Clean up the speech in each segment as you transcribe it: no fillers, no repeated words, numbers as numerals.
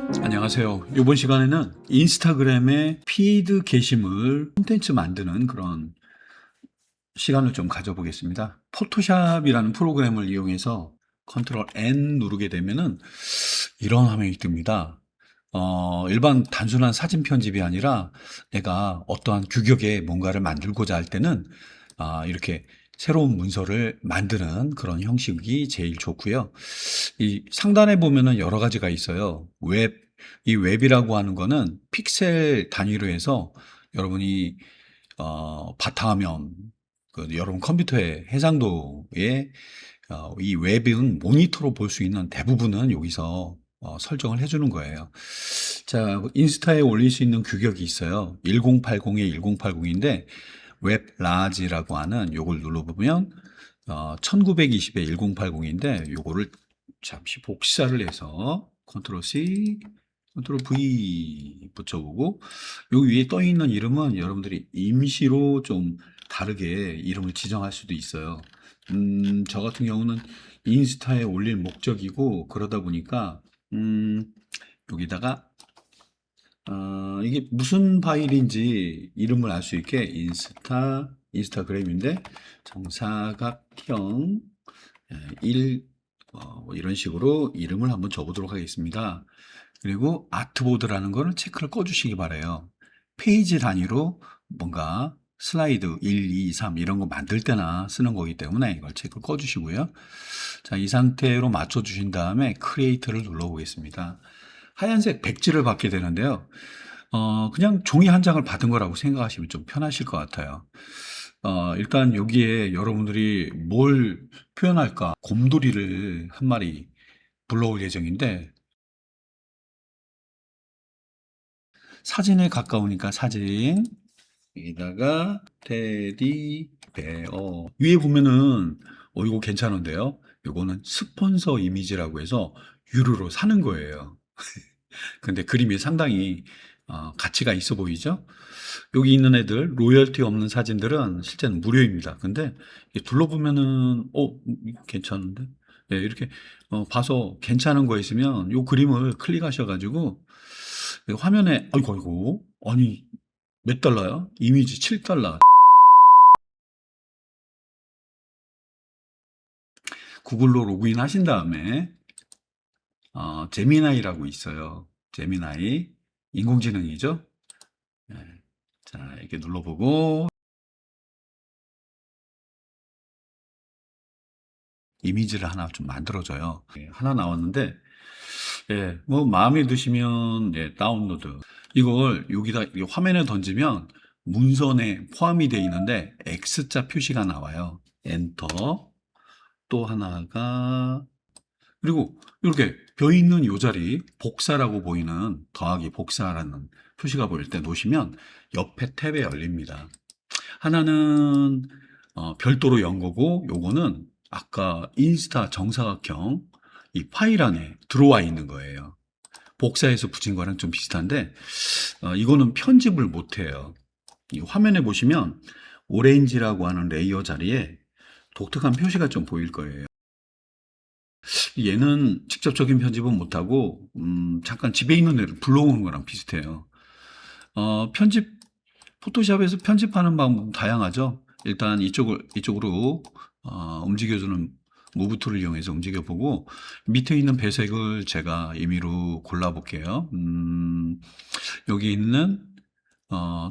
안녕하세요. 이번 시간에는 인스타그램의 피드 게시물 콘텐츠 만드는 그런 시간을 좀 가져보겠습니다. 포토샵이라는 프로그램을 이용해서 컨트롤 N 누르게 되면은 이런 화면이 뜹니다. 일반 단순한 사진 편집이 아니라 내가 어떠한 규격의 뭔가를 만들고자 할 때는 이렇게 새로운 문서를 만드는 그런 형식이 제일 좋고요. 이 상단에 보면은 여러 가지가 있어요. 이 웹이라고 하는 거는 픽셀 단위로 해서 여러분이 바탕화면, 여러분 컴퓨터의 해상도에 이 웹은 모니터로 볼 수 있는 대부분은 여기서 설정을 해주는 거예요. 자, 인스타에 올릴 수 있는 규격이 있어요. 1080에 1080인데 웹 라지라고 하는 요걸 눌러보면 1920에 1080인데 요거를 잠시 복사를 해서 컨트롤 C, 컨트롤 V 붙여보고 요 위에 떠 있는 이름은 여러분들이 임시로 좀 다르게 이름을 지정할 수도 있어요. 저 같은 경우는 인스타에 올릴 목적이고 그러다 보니까 여기다가 이게 무슨 파일인지 이름을 알 수 있게 인스타그램인데 정사각형 1 뭐 이런 식으로 이름을 한번 줘보도록 하겠습니다. 그리고 아트보드라는 거를 체크를 꺼주시기 바래요. 페이지 단위로 뭔가 슬라이드 1, 2, 3 이런 거 만들 때나 쓰는 거기 때문에 이걸 체크를 꺼주시고요. 자, 이 상태로 맞춰주신 다음에 크리에이트를 눌러보겠습니다. 하얀색 백지를 받게 되는데요. 그냥 종이 한 장을 받은 거라고 생각하시면 좀 편하실 것 같아요. 일단 여기에 여러분들이 뭘 표현할까? 곰돌이를 한 마리 불러올 예정인데, 사진에 가까우니까 사진, 여기다가 테디 베어. 위에 보면은, 이거 괜찮은데요? 이거는 스폰서 이미지라고 해서 유료로 사는 거예요. 근데 그림이 상당히 가치가 있어 보이죠? 여기 있는 애들 로열티 없는 사진들은 실제는 무료입니다. 근데 이게 둘러보면은 이거 괜찮은데? 예, 이렇게 봐서 괜찮은 거 있으면 요 그림을 클릭하셔가지고 화면에 아이고 아니 몇 달러야? 이미지 7달러. 구글로 로그인 하신 다음에 제미나이라고 있어요. 제미나이 인공지능이죠. 예. 자, 이렇게 눌러보고 이미지를 하나 좀 만들어줘요. 예, 하나 나왔는데, 예, 뭐 마음에 드시면 예, 다운로드. 이걸 여기다 이 화면에 던지면 문선에 포함이 되어 있는데 X자 표시가 나와요. 엔터. 또 하나가 그리고 이렇게 벼 있는 요 자리 복사라고 보이는 더하기 복사라는 표시가 보일 때 놓으시면 옆에 탭에 열립니다. 하나는 별도로 연 거고 요거는 아까 인스타 정사각형 이 파일 안에 들어와 있는 거예요. 복사해서 붙인 거랑 좀 비슷한데 이거는 편집을 못 해요. 이 화면에 보시면 오렌지라고 하는 레이어 자리에 독특한 표시가 좀 보일 거예요. 얘는 직접적인 편집은 못하고 잠깐 집에 있는 애를 불러오는 거랑 비슷해요. 편집 포토샵에서 편집하는 방법 다양하죠. 일단 이쪽으로 움직여주는 무브 툴을 이용해서 움직여보고 밑에 있는 배색을 제가 임의로 골라볼게요. 여기 있는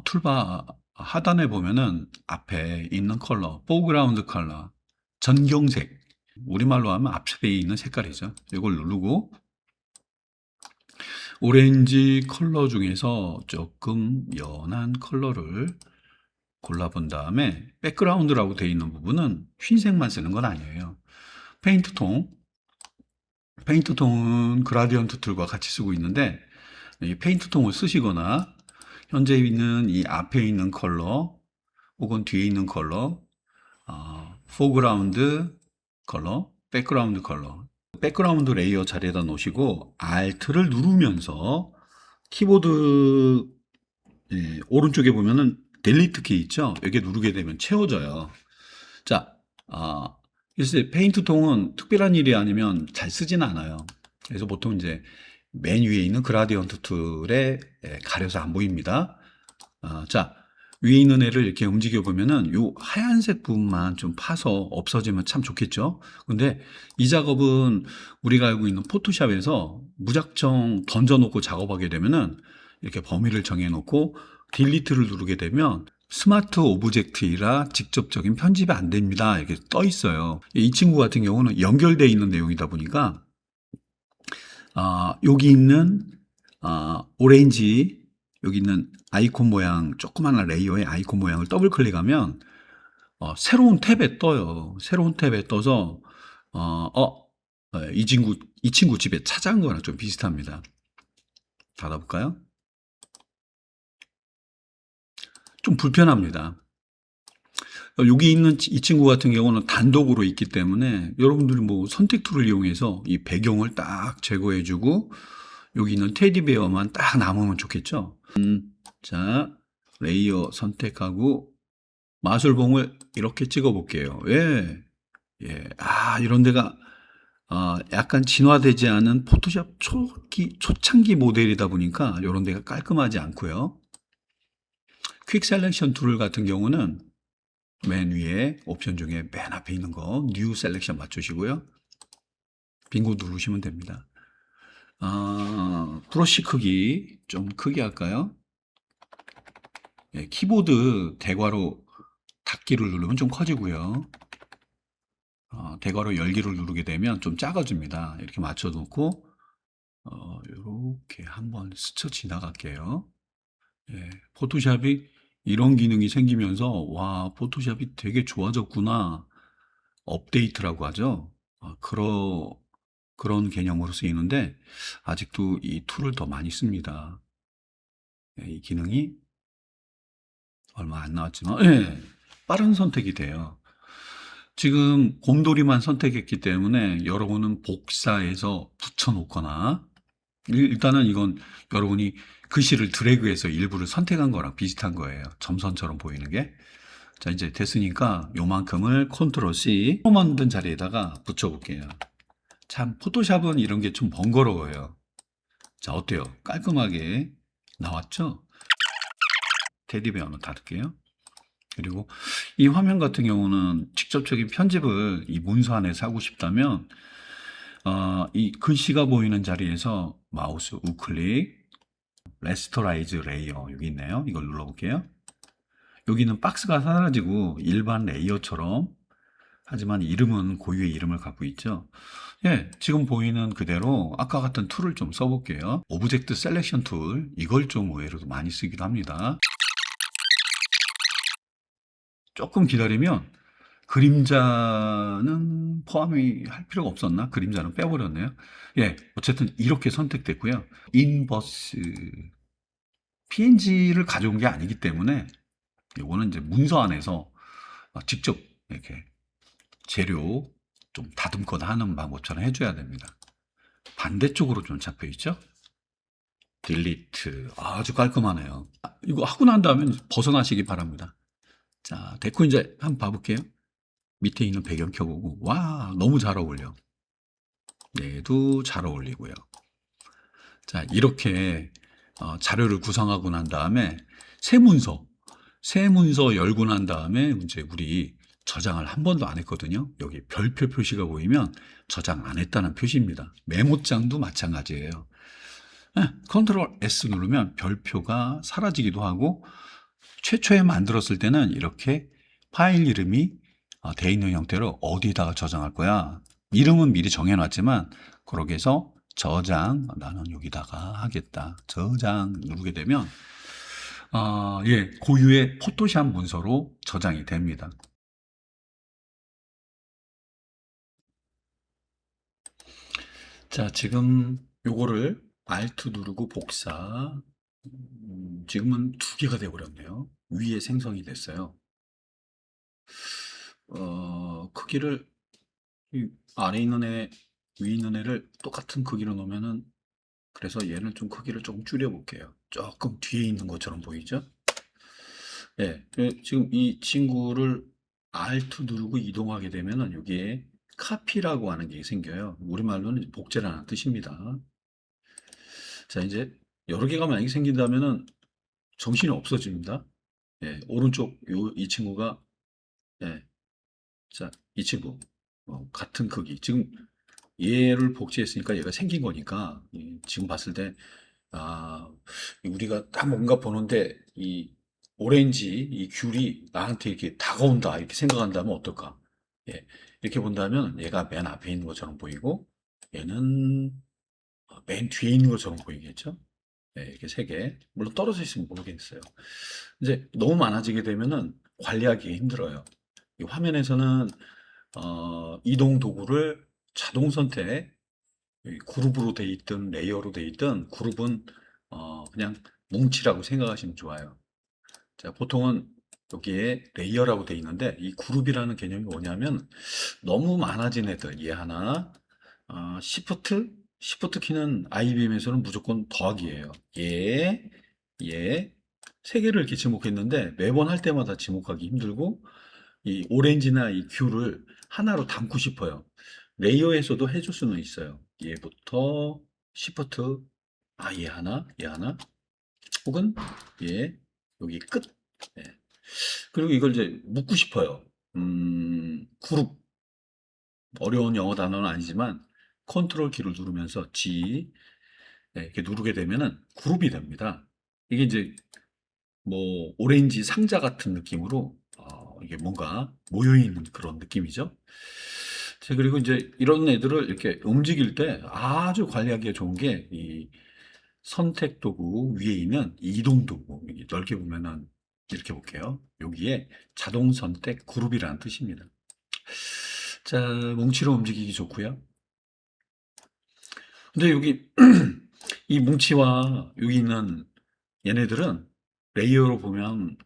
툴바 하단에 보면은 앞에 있는 컬러, 포그라운드 컬러, 전경색, 우리말로 하면 앞에 있는 색깔이죠. 이걸 누르고 오렌지 컬러 중에서 조금 연한 컬러를 골라본 다음에 백그라운드라고 되어 있는 부분은 흰색만 쓰는 건 아니에요. 페인트 통은 그라디언트 툴과 같이 쓰고 있는데 이 페인트 통을 쓰시거나 현재 있는 이 앞에 있는 컬러 혹은 뒤에 있는 컬러, 포그라운드 컬러, 백그라운드 컬러, 백그라운드 레이어 자리에다 놓으시고 Alt를 누르면서 키보드 오른쪽에 보면은 델리트 키 있죠? 여기 누르게 되면 채워져요. 자, 글쎄 페인트 통은 특별한 일이 아니면 잘 쓰진 않아요. 그래서 보통 이제 맨 위에 있는 그라디언트 툴에 가려서 안 보입니다. 자, 위에 있는 애를 이렇게 움직여 보면은 요 하얀색 부분만 좀 파서 없어지면 참 좋겠죠. 근데 이 작업은 우리가 알고 있는 포토샵에서 무작정 던져놓고 작업하게 되면은 이렇게 범위를 정해놓고 딜리트를 누르게 되면 스마트 오브젝트이라 직접적인 편집이 안 됩니다. 이렇게 떠 있어요. 이 친구 같은 경우는 연결되어 있는 내용이다 보니까 여기 있는 오렌지 여기 있는 아이콘 모양 조그마한 레이어의 아이콘 모양을 더블 클릭하면 새로운 탭에 떠요. 새로운 탭에 떠서 이 친구 집에 찾아간 거랑 좀 비슷합니다. 닫아볼까요? 좀 불편합니다. 여기 있는 이 친구 같은 경우는 단독으로 있기 때문에 여러분들이 뭐 선택 툴을 이용해서 이 배경을 딱 제거해주고 여기 있는 테디베어만 딱 남으면 좋겠죠. 자, 레이어 선택하고 마술봉을 이렇게 찍어 볼게요. 예. 예. 이런 데가 약간 진화되지 않은 포토샵 초창기 모델이다 보니까 이런 데가 깔끔하지 않고요. 퀵 셀렉션 툴 같은 경우는 맨 위에 옵션 중에 맨 앞에 있는 거 뉴 셀렉션 맞추시고요. 빙고 누르시면 됩니다. 브러쉬 크기 좀 크게 할까요? 예, 키보드 대괄호 닫기를 누르면 좀 커지고요. 대괄호 열기를 누르게 되면 좀 작아집니다. 이렇게 맞춰놓고 이렇게 한번 스쳐 지나갈게요. 예, 포토샵이 이런 기능이 생기면서 와 포토샵이 되게 좋아졌구나. 업데이트라고 하죠. 그런 개념으로 쓰이는데 아직도 이 툴을 더 많이 씁니다. 예, 이 기능이 얼마 안 나왔지만 예, 빠른 선택이 돼요. 지금 곰돌이만 선택했기 때문에 여러분은 복사해서 붙여놓거나 일단은 이건 여러분이 글씨를 드래그해서 일부를 선택한 거랑 비슷한 거예요. 점선처럼 보이는 게. 자, 이제 됐으니까 요만큼을 컨트롤 C 만든 자리에다가 붙여볼게요. 참 포토샵은 이런 게 좀 번거로워요. 자, 어때요? 깔끔하게 나왔죠? 테디베어는 닫을게요. 그리고 이 화면 같은 경우는 직접적인 편집을 이 문서 안에서 하고 싶다면 이 글씨가 보이는 자리에서 마우스 우클릭 레스토라이즈 레이어 여기 있네요. 이걸 눌러볼게요. 여기는 박스가 사라지고 일반 레이어처럼 하지만 이름은 고유의 이름을 갖고 있죠. 예, 지금 보이는 그대로 아까 같은 툴을 좀 써볼게요. 오브젝트 셀렉션 툴 이걸 좀 의외로 많이 쓰기도 합니다. 조금 기다리면 그림자는 포함이 할 필요가 없었나? 그림자는 빼버렸네요. 예, 어쨌든 이렇게 선택됐고요. 인버스 PNG를 가져온 게 아니기 때문에 이거는 이제 문서 안에서 직접 이렇게 재료 좀 다듬거나 하는 방법처럼 해줘야 됩니다. 반대쪽으로 좀 잡혀 있죠? 딜리트 아주 깔끔하네요. 이거 하고 난 다음에 벗어나시기 바랍니다. 자, 됐고 이제 한번 봐볼게요. 밑에 있는 배경 켜보고 와 너무 잘 어울려. 얘도 잘 어울리고요. 자, 이렇게 자료를 구성하고 난 다음에 새 문서 열고 난 다음에 이제 우리 저장을 한 번도 안 했거든요. 여기 별표 표시가 보이면 저장 안 했다는 표시입니다. 메모장도 마찬가지예요. 컨트롤 S 누르면 별표가 사라지기도 하고 최초에 만들었을 때는 이렇게 파일 이름이 돼 있는 형태로 어디다가 저장할 거야. 이름은 미리 정해놨지만 그렇게 해서 저장 나는 여기다가 하겠다. 저장 누르게 되면 예, 고유의 포토샵 문서로 저장이 됩니다. 자, 지금 요거를 Alt 누르고 복사. 지금은 두 개가 되어버렸네요. 위에 생성이 됐어요. 크기를 아래 있는 애, 위에 있는 애를 똑같은 크기로 놓으면은 그래서 얘는 좀 크기를 조금 줄여볼게요. 조금 뒤에 있는 것처럼 보이죠? 예, 지금 이 친구를 Alt 누르고 이동하게 되면은 여기에 카피라고 하는 게 생겨요. 우리말로는 복제라는 뜻입니다. 자, 이제 여러 개가 만약에 생긴다면은 정신이 없어집니다. 예, 오른쪽 이 친구가, 예, 자, 이 친구 같은 크기. 지금 얘를 복제했으니까 얘가 생긴 거니까 지금 봤을 때 아, 우리가 딱 뭔가 보는데 이 오렌지 이 귤이 나한테 이렇게 다가온다 이렇게 생각한다면 어떨까? 예, 이렇게 본다면 얘가 맨 앞에 있는 것처럼 보이고 얘는 맨 뒤에 있는 것처럼 보이겠죠? 예, 이렇게 세 개. 물론 떨어져 있으면 모르겠어요. 이제 너무 많아지게 되면은 관리하기 힘들어요. 이 화면에서는 이동 도구를 자동 선택, 이 그룹으로 돼 있든 레이어로 돼 있든 그룹은 그냥 뭉치라고 생각하시면 좋아요. 자, 보통은 여기에 레이어라고 돼 있는데 이 그룹이라는 개념이 뭐냐면 너무 많아진 애들 얘 하나 시프트 키는 IBM에서는 무조건 더하기예요. 얘 세 개를 이렇게 지목했는데 매번 할 때마다 지목하기 힘들고 이 오렌지나 이 귤을 하나로 담고 싶어요. 레이어에서도 해줄 수는 있어요. 얘부터 시프트 얘 하나, 얘 하나, 혹은 얘 여기 끝. 예. 그리고 이걸 이제 묶고 싶어요. 그룹 어려운 영어 단어는 아니지만 컨트롤 키를 누르면서 G 이렇게 누르게 되면은 그룹이 됩니다. 이게 이제 뭐 오렌지 상자 같은 느낌으로 이게 뭔가 모여 있는 그런 느낌이죠. 자, 그리고 이제 이런 애들을 이렇게 움직일 때 아주 관리하기가 좋은 게 이 선택 도구 위에 있는 이동 도구 이게 넓게 보면은 이렇게 볼게요. 여기에 자동 선택 그룹이라는 뜻입니다. 자, 뭉치로 움직이기 좋고요. 근데 여기 이 뭉치와 여기 있는 얘네들은 레이어로 보면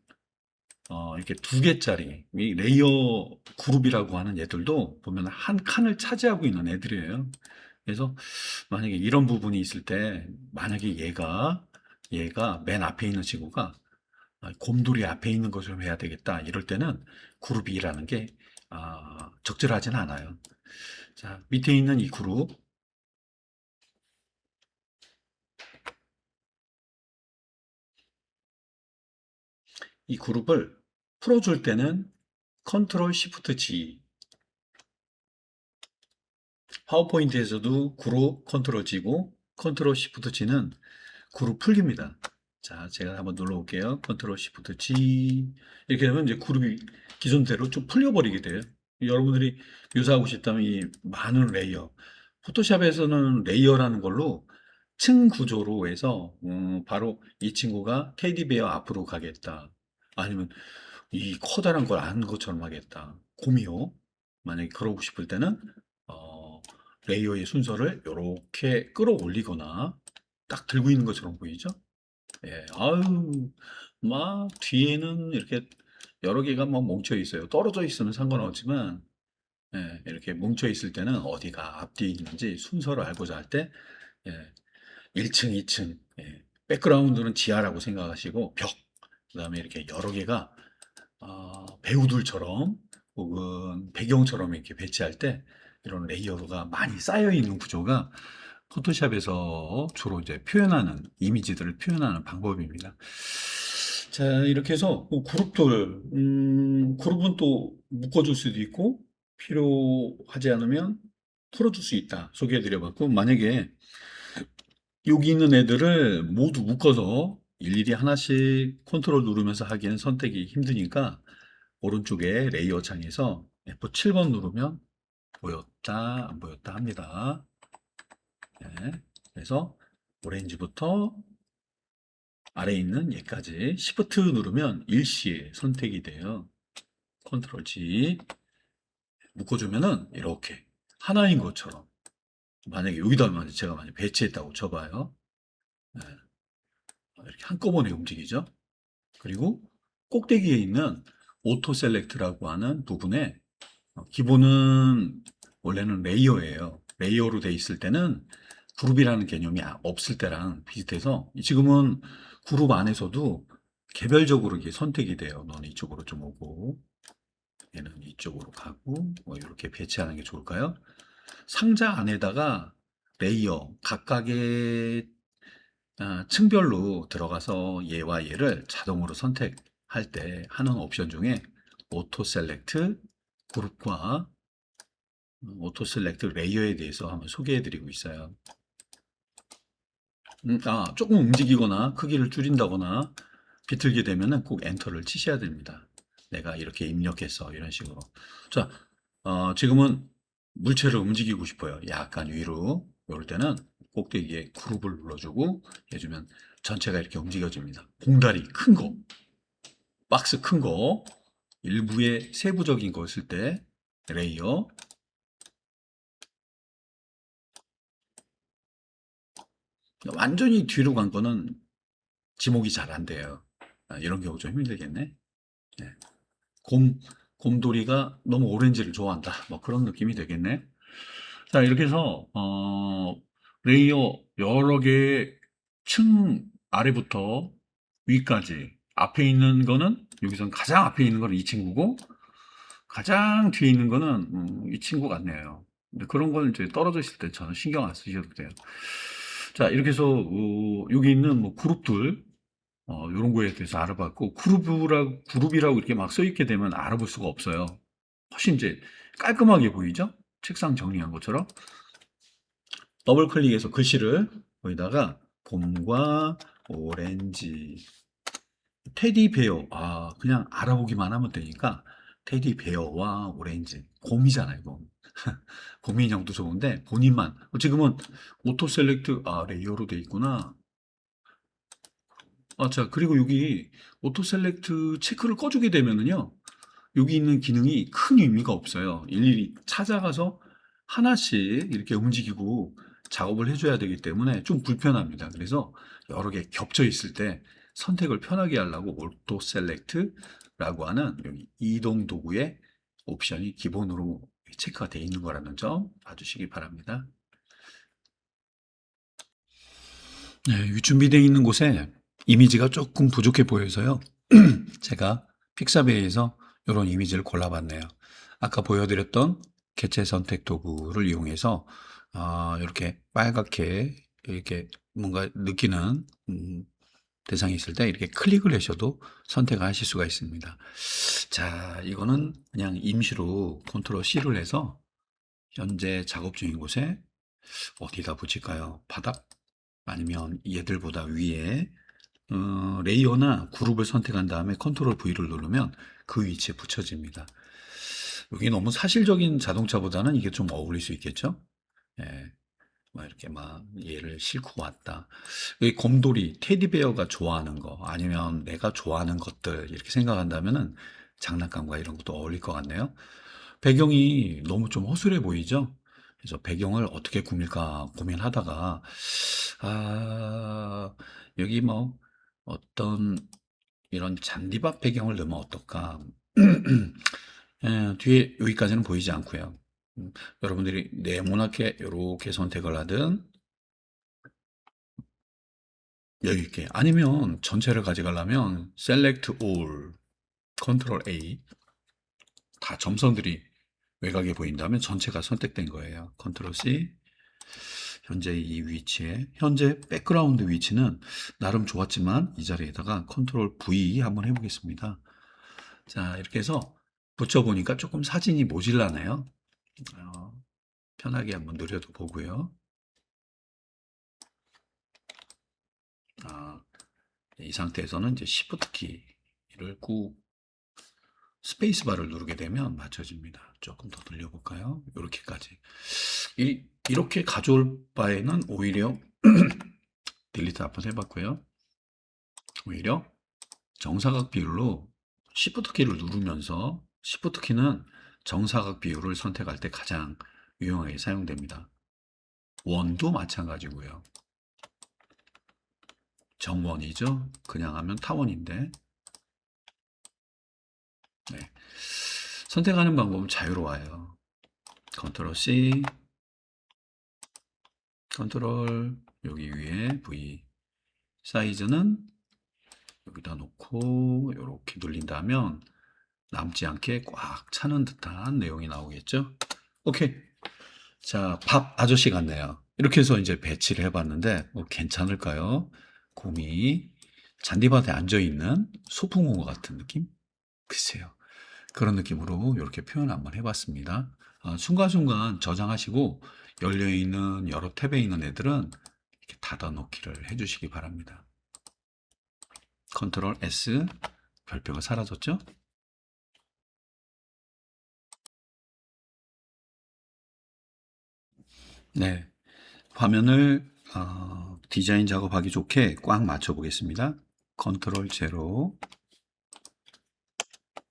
이렇게 두 개짜리 이 레이어 그룹이라고 하는 얘들도 보면 한 칸을 차지하고 있는 애들이에요. 그래서 만약에 이런 부분이 있을 때 만약에 얘가 맨 앞에 있는 친구가 곰돌이 앞에 있는 것을 해야 되겠다 이럴 때는 그룹 2라는 게 적절하진 않아요. 자, 밑에 있는 이 그룹 이 그룹을 풀어줄 때는 컨트롤 시프트 G 파워포인트에서도 그룹 컨트롤 G고 컨트롤 시프트 G는 그룹 풀기입니다. 자, 제가 한번 눌러볼게요. 컨트롤 시프트 G 이렇게 되면 이제 그룹이 기존대로 좀 풀려버리게 돼요. 여러분들이 묘사하고 싶다면 이 많은 레이어 포토샵에서는 레이어라는 걸로 층 구조로 해서 바로 이 친구가 테디베어 앞으로 가겠다. 아니면 이 커다란 걸 아는 것처럼 하겠다. 곰이요. 만약에 그러고 싶을 때는 어, 레이어의 순서를 이렇게 끌어올리거나 딱 들고 있는 것처럼 보이죠? 예, 아유, 막 뒤에는 이렇게 여러 개가 막 뭉쳐 있어요. 떨어져 있으면 상관없지만 예, 이렇게 뭉쳐 있을 때는 어디가 앞뒤에 있는지 순서를 알고자 할 때 예, 1층, 2층, 예, 백그라운드는 지하라고 생각하시고 벽, 그다음에 이렇게 여러 개가 배우들처럼 혹은 배경처럼 이렇게 배치할 때 이런 레이어가 많이 쌓여 있는 구조가 포토샵에서 주로 이제 표현하는 이미지들을 표현하는 방법입니다. 자, 이렇게 해서 그룹들, 그룹은 또 묶어줄 수도 있고 필요하지 않으면 풀어줄 수 있다. 소개해드려봤고 만약에 여기 있는 애들을 모두 묶어서 일일이 하나씩 컨트롤 누르면서 하기에는 선택이 힘드니까 오른쪽에 레이어 창에서 F7번 누르면 보였다, 안 보였다 합니다. 네. 그래서 오렌지부터 아래에 있는 얘까지 Shift 누르면 일시에 선택이 돼요. 컨트롤 G 묶어주면은 이렇게 하나인 것처럼 만약에 여기다 제가 만약 배치했다고 쳐봐요. 네. 이렇게 한꺼번에 움직이죠. 그리고 꼭대기에 있는 오토 셀렉트라고 하는 부분에 기본은 원래는 레이어예요. 레이어로 돼 있을 때는 그룹이라는 개념이 없을 때랑 비슷해서 지금은 그룹 안에서도 개별적으로 이게 선택이 돼요. 너는 이쪽으로 좀 오고 얘는 이쪽으로 가고 뭐 이렇게 배치하는 게 좋을까요? 상자 안에다가 레이어 각각의 층별로 들어가서 얘와 얘를 자동으로 선택할 때 하는 옵션 중에 오토 셀렉트 그룹과 오토 셀렉트 레이어에 대해서 한번 소개해 드리고 있어요. 조금 움직이거나 크기를 줄인다거나 비틀게 되면은 꼭 엔터를 치셔야 됩니다. 내가 이렇게 입력했어. 이런 식으로. 자, 지금은 물체를 움직이고 싶어요. 약간 위로. 이럴 때는 꼭대기에 그룹을 눌러주고 해주면 전체가 이렇게 움직여집니다. 봉다리 큰 거, 박스 큰 거, 일부의 세부적인 거 있을 때 레이어, 완전히 뒤로 간 거는 지목이 잘 안 돼요. 이런 경우 좀 힘들겠네. 네. 곰, 곰돌이가 너무 오렌지를 좋아한다. 뭐 그런 느낌이 되겠네. 자, 이렇게 해서, 레이어 여러 개의 층 아래부터 위까지 앞에 있는 거는 여기선 가장 앞에 있는 거는 이 친구고 가장 뒤에 있는 거는 이 친구 같네요. 근데 그런 걸 이제 떨어져 있을 때 저는 신경 안 쓰셔도 돼요. 자, 이렇게 해서 여기 있는 뭐 그룹들 요런 거에 대해서 알아봤고 그룹이라고 이렇게 막 써 있게 되면 알아볼 수가 없어요. 훨씬 이제 깔끔하게 보이죠? 책상 정리한 것처럼. 더블 클릭해서 글씨를 거기다가 곰과 오렌지 테디베어 그냥 알아보기만 하면 되니까 테디베어와 오렌지 곰이잖아요. 곰. 곰 인형도 좋은데 본인만 지금은 오토 셀렉트 레이어로 돼 있구나. 자, 그리고 여기 오토 셀렉트 체크를 꺼주게 되면은요, 여기 있는 기능이 큰 의미가 없어요. 일일이 찾아가서 하나씩 이렇게 움직이고 작업을 해줘야 되기 때문에 좀 불편합니다. 그래서 여러 개 겹쳐 있을 때 선택을 편하게 하려고 오토 셀렉트라고 하는 여기 이동 도구의 옵션이 기본으로 체크가 되어 있는 거라는 점 봐주시기 바랍니다. 네, 준비되어 있는 곳에 이미지가 조금 부족해 보여서요. 제가 픽사베이에서 이런 이미지를 골라봤네요. 아까 보여드렸던 개체 선택 도구를 이용해서 이렇게 빨갛게 이렇게 뭔가 느끼는 대상이 있을 때 이렇게 클릭을 하셔도 선택을 하실 수가 있습니다. 자, 이거는 그냥 임시로 컨트롤 C를 해서 현재 작업 중인 곳에 어디다 붙일까요? 바닥? 아니면 얘들보다 위에 레이어나 그룹을 선택한 다음에 컨트롤 V를 누르면 그 위치에 붙여집니다. 여기 너무 사실적인 자동차보다는 이게 좀 어울릴 수 있겠죠? 예, 막 이렇게 막 얘를 싣고 왔다. 이 곰돌이, 테디베어가 좋아하는 거, 아니면 내가 좋아하는 것들 이렇게 생각한다면은 장난감과 이런 것도 어울릴 것 같네요. 배경이 너무 좀 허술해 보이죠? 그래서 배경을 어떻게 꾸밀까 고민하다가 아, 여기 뭐 어떤 이런 잔디밭 배경을 넣으면 어떨까? 뒤에 여기까지는 보이지 않고요. 여러분들이 네모나게 이렇게 선택을 하든 여기 있게 아니면 전체를 가져가려면 Select All, Ctrl A 다 점선들이 외곽에 보인다면 전체가 선택된 거예요. Ctrl C 현재 이 위치에 현재 백그라운드 위치는 나름 좋았지만 이 자리에다가 컨트롤 V 한번 해보겠습니다. 자, 이렇게 해서 붙여보니까 조금 사진이 모질라네요. 편하게 한번 느려도 보고요. 이 상태에서는 이제 Shift 키를 꾹 스페이스 바를 누르게 되면 맞춰집니다. 조금 더 늘려볼까요? 이렇게까지. 이렇게 가져올 바에는 오히려 딜리트 한번 해봤고요. 오히려 정사각 비율로 Shift 키를 누르면서 Shift 키는 정사각 비율을 선택할 때 가장 유용하게 사용됩니다. 원도 마찬가지고요. 정원이죠. 그냥 하면 타원인데 네. 선택하는 방법은 자유로워요. 컨트롤 C 컨트롤 여기 위에 V 사이즈는 여기다 놓고 이렇게 눌린다면 남지 않게 꽉 차는 듯한 내용이 나오겠죠. 오케이. 자, 밥 아저씨 같네요. 이렇게 해서 이제 배치를 해봤는데 괜찮을까요? 곰이 잔디밭에 앉아있는 소풍공과 같은 느낌? 글쎄요. 그런 느낌으로 이렇게 표현 한번 해봤습니다. 순간순간 저장하시고 열려있는 여러 탭에 있는 애들은 이렇게 닫아놓기를 해주시기 바랍니다. 컨트롤 S, 별표가 사라졌죠? 네. 화면을 디자인 작업하기 좋게 꽉 맞춰 보겠습니다. 컨트롤 제로.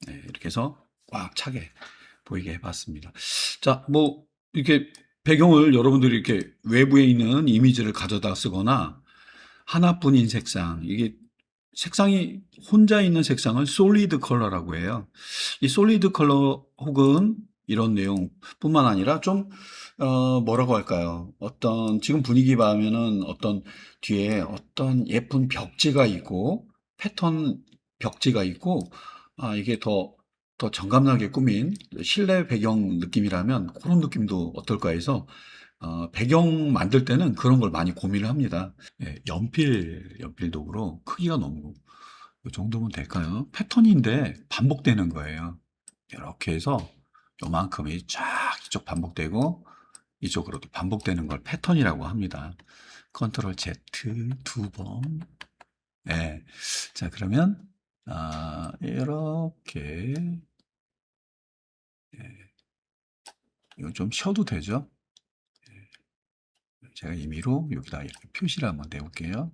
네, 이렇게 해서 꽉 차게 보이게 해봤습니다. 자, 뭐 이렇게 배경을 여러분들이 이렇게 외부에 있는 이미지를 가져다 쓰거나 하나뿐인 색상, 이게 색상이 혼자 있는 색상을 솔리드 컬러라고 해요. 이 솔리드 컬러 혹은 이런 내용뿐만 아니라 좀 뭐라고 할까요? 어떤 지금 분위기 봐면은 어떤 뒤에 어떤 예쁜 벽지가 있고 패턴 벽지가 있고 이게 더 정감나게 꾸민 실내 배경 느낌이라면 그런 느낌도 어떨까 해서 배경 만들 때는 그런 걸 많이 고민을 합니다. 예, 연필 도구로 크기가 너무 이 정도면 될까요? 패턴인데 반복되는 거예요. 이렇게 해서 요만큼이 쫙 이쪽 반복되고 이쪽으로도 반복되는 걸 패턴이라고 합니다. 컨트롤 Z 두 번. 네. 자, 그러면 이렇게 이거 좀 쉬어도 되죠? 제가 임의로 여기다 이렇게 표시를 한번 내볼게요.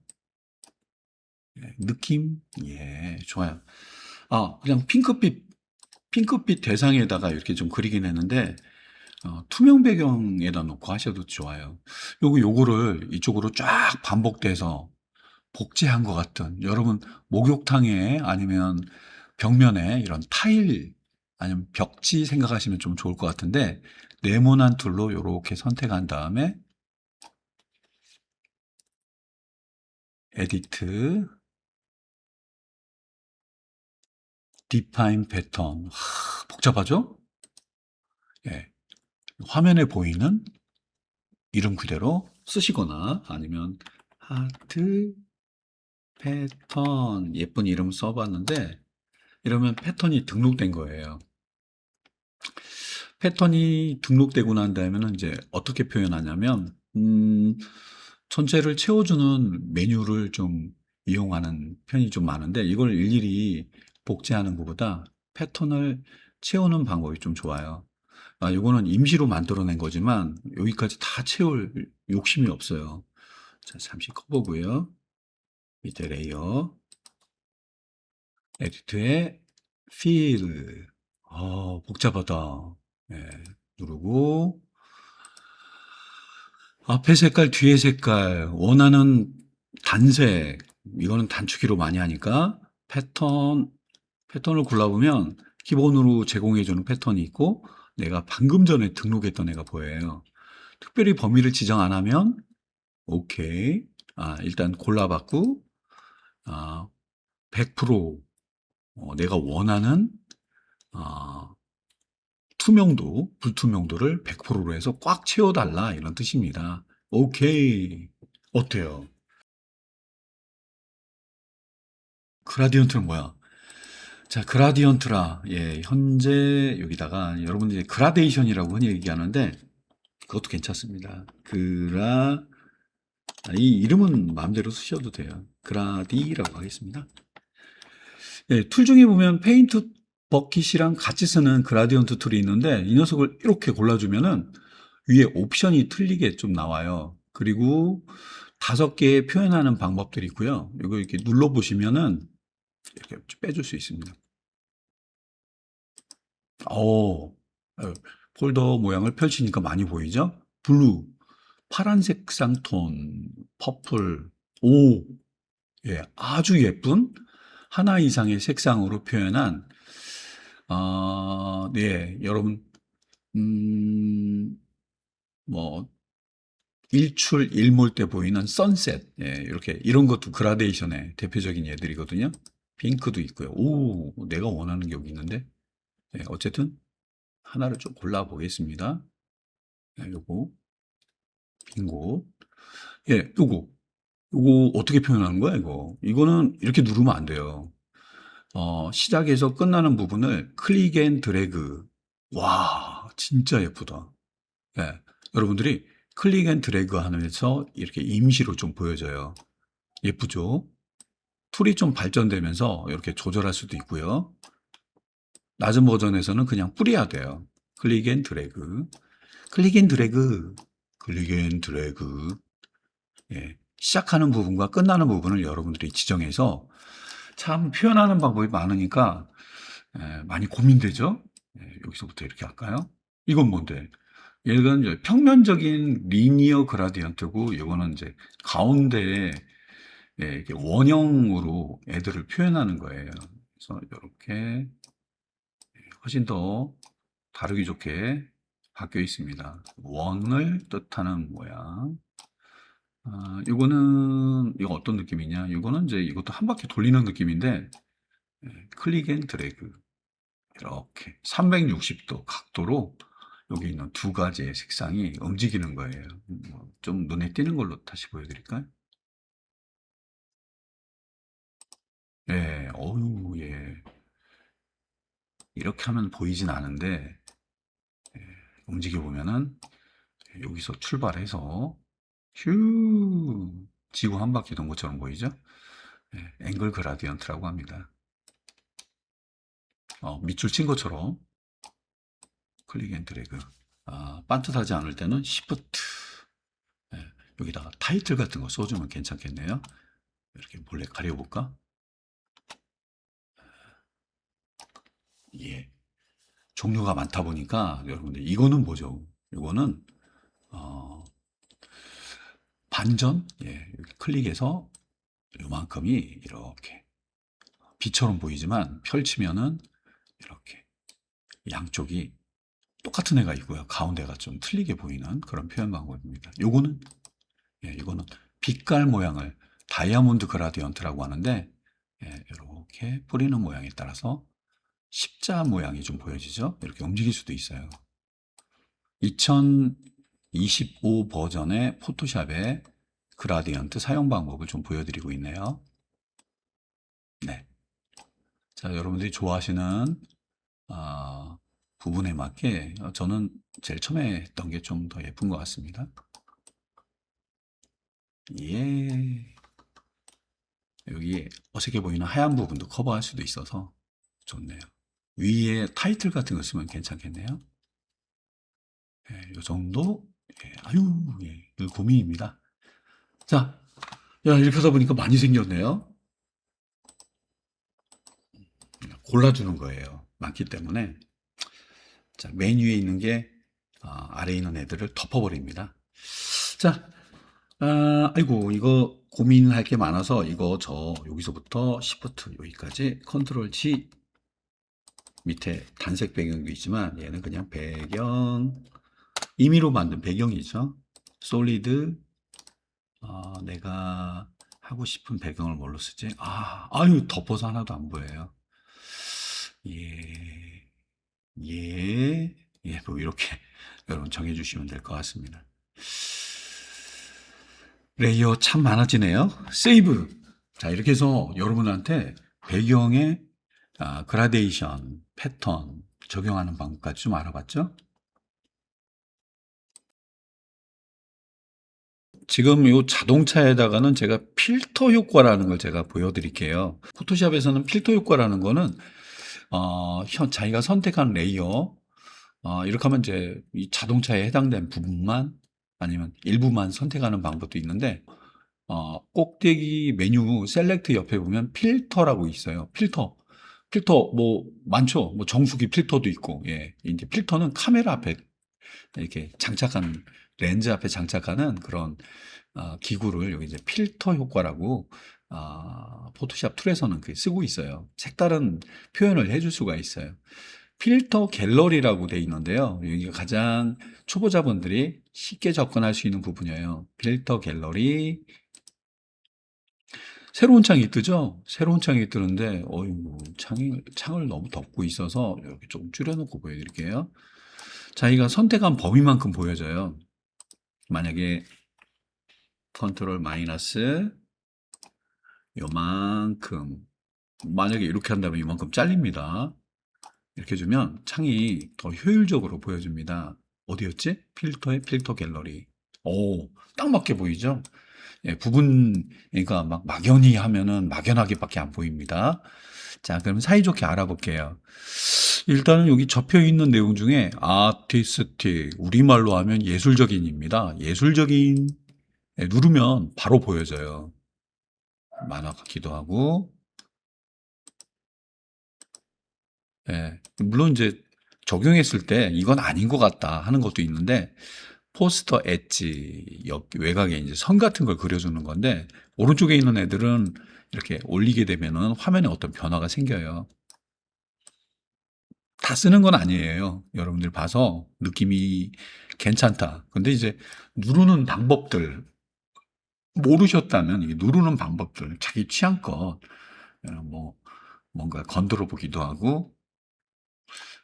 느낌? 예, 좋아요. 그냥 핑크빛 대상에다가 이렇게 좀 그리긴 했는데, 투명 배경에다 놓고 하셔도 좋아요. 요거를 이쪽으로 쫙 반복돼서 복제한 것 같은, 여러분, 목욕탕에 아니면 벽면에 이런 타일, 아니면 벽지 생각하시면 좀 좋을 것 같은데, 네모난 툴로 이렇게 선택한 다음에, 에디트, 디파인 패턴. 복잡하죠? 예. 화면에 보이는 이름 그대로 쓰시거나 아니면 하트 패턴 예쁜 이름 써봤는데 이러면 패턴이 등록된 거예요. 패턴이 등록되고 난 다음에는 이제 어떻게 표현하냐면 전체를 채워주는 메뉴를 좀 이용하는 편이 좀 많은데 이걸 일일이 복제하는 것보다 패턴을 채우는 방법이 좀 좋아요. 요거는 임시로 만들어낸 거지만 여기까지 다 채울 욕심이 없어요. 자, 잠시 커보고요. 밑에 레이어, 에디트에 필. 복잡하다. 예, 누르고 앞에 색깔, 뒤에 색깔, 원하는 단색. 이거는 단축키로 많이 하니까 패턴을 골라보면 기본으로 제공해주는 패턴이 있고 내가 방금 전에 등록했던 애가 보여요. 특별히 범위를 지정 안 하면 오케이. 일단 골라봤고 100% 내가 원하는 투명도, 불투명도를 100%로 해서 꽉 채워달라 이런 뜻입니다. 오케이. 어때요? 그라디언트는 뭐야? 자, 그라디언트라. 예, 현재 여기다가 여러분들이 그라데이션이라고 흔히 얘기하는데 그것도 괜찮습니다. 이 이름은 마음대로 쓰셔도 돼요. 그라디라고 하겠습니다. 예, 툴 중에 보면 페인트 버킷이랑 같이 쓰는 그라디언트 툴이 있는데 이 녀석을 이렇게 골라주면은 위에 옵션이 틀리게 좀 나와요. 그리고 5개 표현하는 방법들이 있고요. 이거 이렇게 눌러보시면은 이렇게 빼줄 수 있습니다. 어, 폴더 모양을 펼치니까 많이 보이죠? 블루, 파란색 쌍톤, 퍼플, 오, 예, 아주 예쁜 하나 이상의 색상으로 표현한, 네, 여러분, 음, 뭐, 일출, 일몰 때 보이는 선셋, 예, 이렇게, 이런 것도 그라데이션의 대표적인 예들이거든요. 핑크도 있고요. 오, 내가 원하는 게 여기 있는데. 예, 어쨌든, 하나를 좀 골라보겠습니다. 요거, 빈 곳. 예, 요거. 이거 어떻게 표현하는 거야, 이거? 이거는 이렇게 누르면 안 돼요. 시작해서 끝나는 부분을 클릭 앤 드래그. 와, 진짜 예쁘다. 예, 여러분들이 클릭 앤 드래그 하면서 이렇게 임시로 좀 보여져요. 예쁘죠? 툴이 좀 발전되면서 이렇게 조절할 수도 있고요. 낮은 버전에서는 그냥 뿌려야 돼요. 클릭 앤 드래그. 클릭 앤 드래그. 클릭 앤 드래그. 예, 시작하는 부분과 끝나는 부분을 여러분들이 지정해서 참 표현하는 방법이 많으니까 많이 고민되죠? 여기서부터 이렇게 할까요? 이건 뭔데? 얘는 이제 평면적인 리니어 그라디언트고 이거는 이제 가운데에 이렇게 원형으로 애들을 표현하는 거예요. 그래서 이렇게 훨씬 더 다루기 좋게 바뀌어 있습니다. 원을 뜻하는 모양. 이거 어떤 느낌이냐? 이거는 이제 이것도 한 바퀴 돌리는 느낌인데, 클릭 앤 드래그. 이렇게 360도 각도로 여기 있는 두 가지의 색상이 움직이는 거예요. 좀 눈에 띄는 걸로 다시 보여드릴까요? 예, 어유, 예. 이렇게 하면 보이진 않은데, 움직여 보면은 여기서 출발해서 휴 지구 한 바퀴 돈 것처럼 보이죠? 앵글 그라디언트라고 합니다. 밑줄 친 것처럼 클릭 앤 드래그. 반듯하지 않을 때는 Shift. 여기다가 타이틀 같은 거 써주면 괜찮겠네요. 이렇게 몰래 가려볼까? 예. 종류가 많다 보니까 여러분들 이거는 뭐죠? 이거는 어, 반전. 예, 여기 클릭해서 요만큼이 이렇게 비처럼 보이지만 펼치면은 이렇게 양쪽이 똑같은 애가 있고요. 가운데가 좀 틀리게 보이는 그런 표현 방법입니다. 요거는 이거는 빛깔 모양을 다이아몬드 그라디언트라고 하는데 이렇게 뿌리는 모양에 따라서 십자 모양이 좀 보여지죠? 이렇게 움직일 수도 있어요. 2025 버전의 포토샵의 그라디언트 사용 방법을 좀 보여드리고 있네요. 네. 자, 여러분들이 좋아하시는 부분에 맞게 저는 제일 처음에 했던 게 좀 더 예쁜 것 같습니다. 예. 여기 어색해 보이는 하얀 부분도 커버할 수도 있어서 좋네요. 위에 타이틀 같은 거 쓰면 괜찮겠네요. 요 정도? 아유, 이거 고민입니다. 자, 야, 이렇게 하다 보니까 많이 생겼네요. 골라주는 거예요. 많기 때문에. 자, 맨 위에 있는 게, 아래에 있는 애들을 덮어버립니다. 자, 아이고, 이거 고민할 게 많아서 이거 여기서부터 Shift 여기까지 컨트롤 G 밑에 단색 배경도 있지만 얘는 그냥 배경, 임의로 만든 배경이죠. 솔리드, 내가 하고 싶은 배경을 뭘로 쓰지? 아유, 덮어서 하나도 안 보여요. 예, 뭐 이렇게 여러분 정해주시면 될 것 같습니다. 레이어 참 많아지네요. 세이브. 자, 이렇게 해서 여러분한테 배경에 그라데이션, 패턴 적용하는 방법까지 좀 알아봤죠? 지금 이 자동차에다가는 제가 필터 효과라는 걸 제가 보여드릴게요. 포토샵에서는 필터 효과라는 거는 자기가 선택한 레이어, 이렇게 하면 이제 이 자동차에 해당된 부분만 아니면 일부만 선택하는 방법도 있는데, 꼭대기 메뉴 셀렉트 옆에 보면 필터라고 있어요. 필터 뭐 많죠. 뭐 정수기 필터도 있고, 예. 이제 필터는 카메라 앞에 이렇게 장착한 렌즈 앞에 장착하는 그런 기구를 여기 이제 필터 효과라고 포토샵 툴에서는 쓰고 있어요. 색다른 표현을 해줄 수가 있어요. 필터 갤러리라고 돼 있는데요. 여기가 가장 초보자분들이 쉽게 접근할 수 있는 부분이에요. 필터 갤러리. 새로운 창이 뜨죠? 새로운 창이 뜨는데, 창을 너무 덮고 있어서 이렇게 조금 줄여놓고 보여드릴게요. 자기가 선택한 범위만큼 보여져요. 만약에 컨트롤 마이너스 요만큼. 만약에 이렇게 한다면 이만큼 잘립니다. 이렇게 주면 창이 더 효율적으로 보여집니다. 어디였지? 필터에 필터 갤러리. 오, 딱 맞게 보이죠? 예, 부분, 그러니까 막 막연히 하면은 막연하게밖에 안 보입니다. 자, 그럼 사이좋게 알아볼게요. 일단은 여기 접혀 있는 내용 중에 아티스틱, 우리말로 하면 예술적인입니다. 예술적인, 예, 누르면 바로 보여져요. 만화 같기도 하고, 예, 물론 이제 적용했을 때 이건 아닌 것 같다 하는 것도 있는데, 포스터 엣지, 옆 외곽에 이제 선 같은 걸 그려주는 건데, 오른쪽에 있는 애들은 이렇게 올리게 되면은 화면에 어떤 변화가 생겨요. 다 쓰는 건 아니에요. 여러분들 봐서 느낌이 괜찮다. 근데 이제 누르는 방법들 모르셨다면 이 누르는 방법들 자기 취향껏 뭐 뭔가 건드려 보기도 하고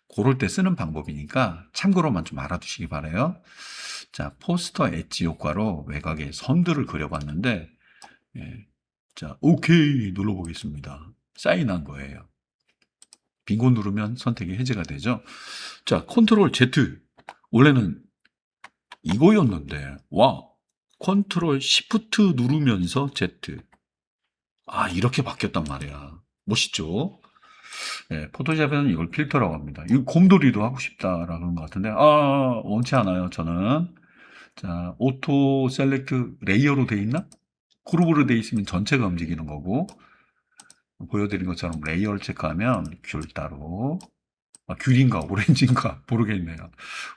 고를 때 쓰는 방법이니까 참고로만 좀 알아두시기 바라요. 자, 포스터 엣지 효과로 외곽에 선들을 그려봤는데, 예, 자, 오케이 눌러보겠습니다. 사인한 거예요. 빈곤 누르면 선택이 해제가 되죠. 자, 컨트롤 Z. 원래는 이거였는데, 와, 컨트롤 시프트 누르면서 Z. 아, 이렇게 바뀌었단 말이야. 멋있죠? 예, 포토샵에는 이걸 필터라고 합니다. 이 곰돌이도 하고 싶다라는 것 같은데, 원치 않아요, 저는. 자, 오토 셀렉트 레이어로 돼 있나? 그룹으로 돼 있으면 전체가 움직이는 거고, 보여드린 것처럼 레이어를 체크하면 귤 따로, 귤인가 오렌지인가 모르겠네요.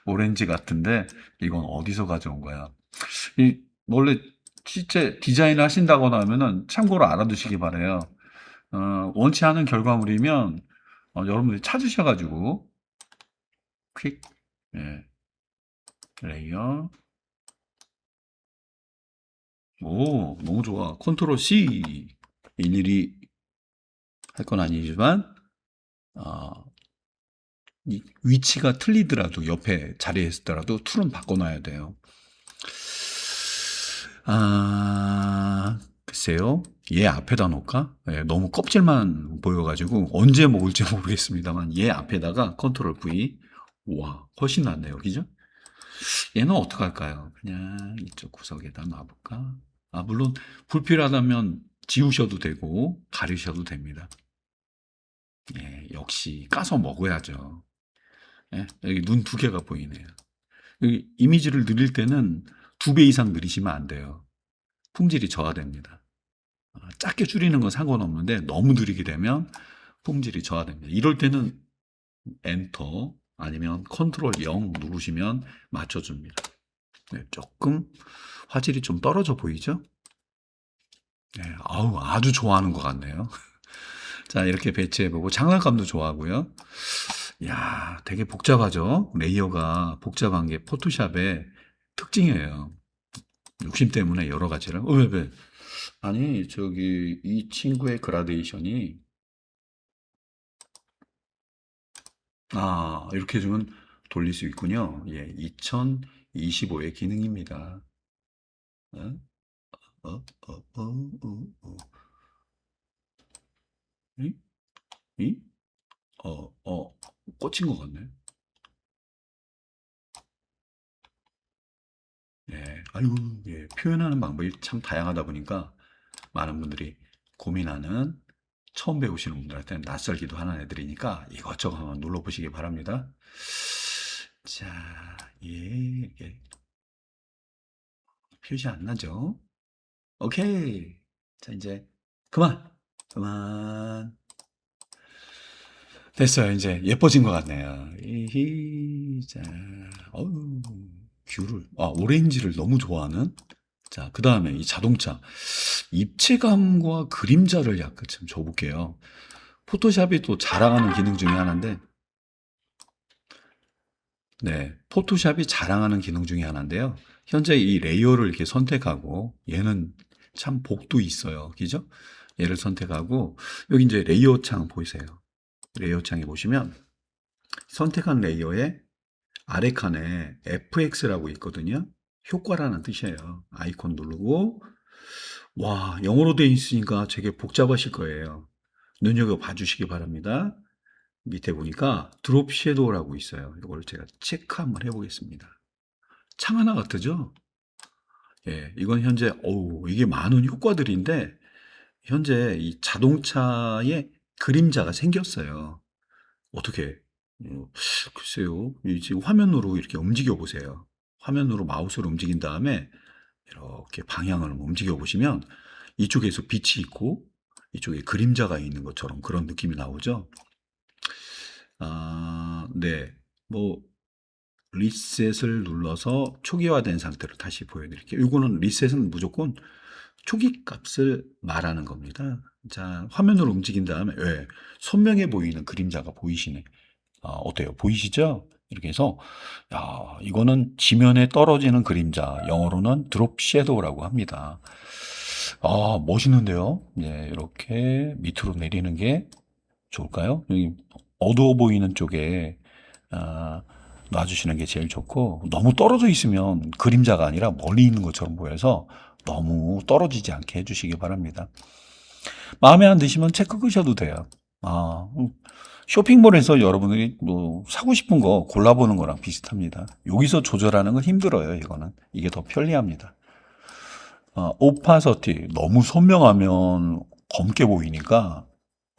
오렌지 같은데, 이건 어디서 가져온 거야? 이, 원래 실제 디자인을 하신다거나 하면은 참고로 알아두시기 바래요. 원치 않은 결과물이면, 여러분들이 찾으셔가지고, 퀵, 예, 레이어, 오, 너무 좋아. 컨트롤 C. 일일이 할 건 아니지만, 어, 이 위치가 틀리더라도 옆에 자리에 있더라도 툴은 바꿔놔야 돼요. 글쎄요. 얘 앞에다 놓을까? 예, 너무 껍질만 보여가지고 언제 먹을지 모르겠습니다만 얘 앞에다가 컨트롤 V. 와, 훨씬 낫네요. 그죠? 얘는 어떡할까요? 그냥 이쪽 구석에다 놔볼까? 물론 불필요하다면 지우셔도 되고 가리셔도 됩니다. 예, 역시 까서 먹어야죠. 예, 여기 눈 두 개가 보이네요. 여기 이미지를 늘릴 때는 2배 이상 늘리시면 안 돼요. 품질이 저하됩니다. 작게 줄이는 건 상관없는데 너무 느리게 되면 품질이 저하됩니다. 이럴 때는 엔터 아니면 컨트롤 0 누르시면 맞춰줍니다. 네, 조금 화질이 좀 떨어져 보이죠? 네, 아주 좋아하는 것 같네요. 자, 이렇게 배치해보고 장난감도 좋아하고요. 야, 되게 복잡하죠? 레이어가 복잡한 게 포토샵의 특징이에요. 욕심 때문에 여러 가지를. 왜? 아니, 저기, 이 친구의 그라데이션이, 이렇게 해주면 돌릴 수 있군요. 예, 2025의 기능입니다. 어? 어, 어, 어, 어, 어. 이? 이? 꽂힌 것 같네. 예, 아이고, 예, 표현하는 방법이 참 다양하다 보니까 많은 분들이 고민하는 처음 배우시는 분들한테는 낯설기도 하는 애들이니까 이것저것 한번 눌러보시기 바랍니다. 자, 예, 이렇게 표시 안 나죠? 오케이. 자, 이제 그만. 그만. 됐어요. 이제 예뻐진 것 같네요. 자, 어우, 오렌지를 너무 좋아하는. 자, 그 다음에 이 자동차. 입체감과 그림자를 약간 좀 줘볼게요. 포토샵이 또 자랑하는 기능 중에 하나인데, 네, 포토샵이 자랑하는 기능 중에 하나인데요. 현재 이 레이어를 이렇게 선택하고, 얘는 참 복도 있어요. 그죠? 얘를 선택하고, 여기 이제 레이어 창 보이세요? 레이어 창에 보시면, 선택한 레이어의 아래 칸에 FX라고 있거든요. 효과라는 뜻이에요. 아이콘 누르고, 와, 영어로 돼 있으니까 되게 복잡하실 거예요. 눈여겨봐 주시기 바랍니다. 밑에 보니까 드롭 섀도우라고 있어요. 이걸 제가 체크 한번 해보겠습니다. 창 하나가 뜨죠? 예, 이건 현재, 이게 많은 효과들인데, 현재 이 자동차에 그림자가 생겼어요. 어떻게? 어, 글쎄요. 이 지금 화면으로 이렇게 움직여 보세요. 화면으로 마우스를 움직인 다음에 이렇게 방향을 움직여 보시면 이쪽에서 빛이 있고 이쪽에 그림자가 있는 것처럼 그런 느낌이 나오죠. 아, 네. 뭐 리셋을 눌러서 초기화된 상태로 다시 보여드릴게요. 이거는 리셋은 무조건 초기 값을 말하는 겁니다. 자, 화면을 움직인 다음에 선명해 보이는 그림자가 보이시네. 어때요? 보이시죠? 이렇게 해서 이거는 지면에 떨어지는 그림자, 영어로는 드롭 섀도우라고 합니다. 멋있는데요? 네, 이렇게 밑으로 내리는 게 좋을까요? 여기 어두워 보이는 쪽에 아, 놔주시는 게 제일 좋고, 너무 떨어져 있으면 그림자가 아니라 멀리 있는 것처럼 보여서 너무 떨어지지 않게 해주시기 바랍니다. 마음에 안 드시면 체크 끄셔도 돼요. 쇼핑몰에서 여러분들이 뭐 사고 싶은 거 골라보는 거랑 비슷합니다. 여기서 조절하는 건 힘들어요, 이거는. 이게 더 편리합니다. 오파서티, 너무 선명하면 검게 보이니까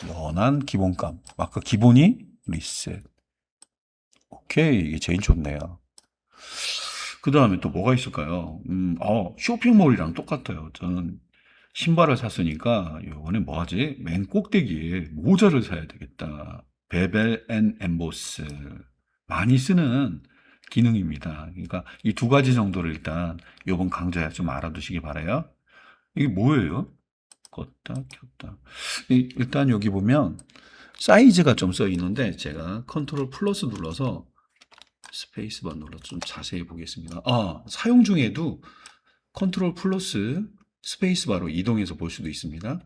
연한 기본감. 아까 기본이 리셋. 오케이, 이게 제일 좋네요. 그 다음에 또 뭐가 있을까요? 쇼핑몰이랑 똑같아요. 저는 신발을 샀으니까 이번에 뭐 하지? 맨 꼭대기에 모자를 사야 되겠다. 베벨 앤 엠보스. 많이 쓰는 기능입니다. 그러니까 이 두 가지 정도를 일단 이번 강좌에 좀 알아두시기 바라요. 이게 뭐예요? 껐다 켰다. 일단 여기 보면 사이즈가 좀 써 있는데 제가 컨트롤 플러스 눌러서 스페이스바 눌러서 좀 자세히 보겠습니다. 사용 중에도 컨트롤 플러스 스페이스바로 이동해서 볼 수도 있습니다.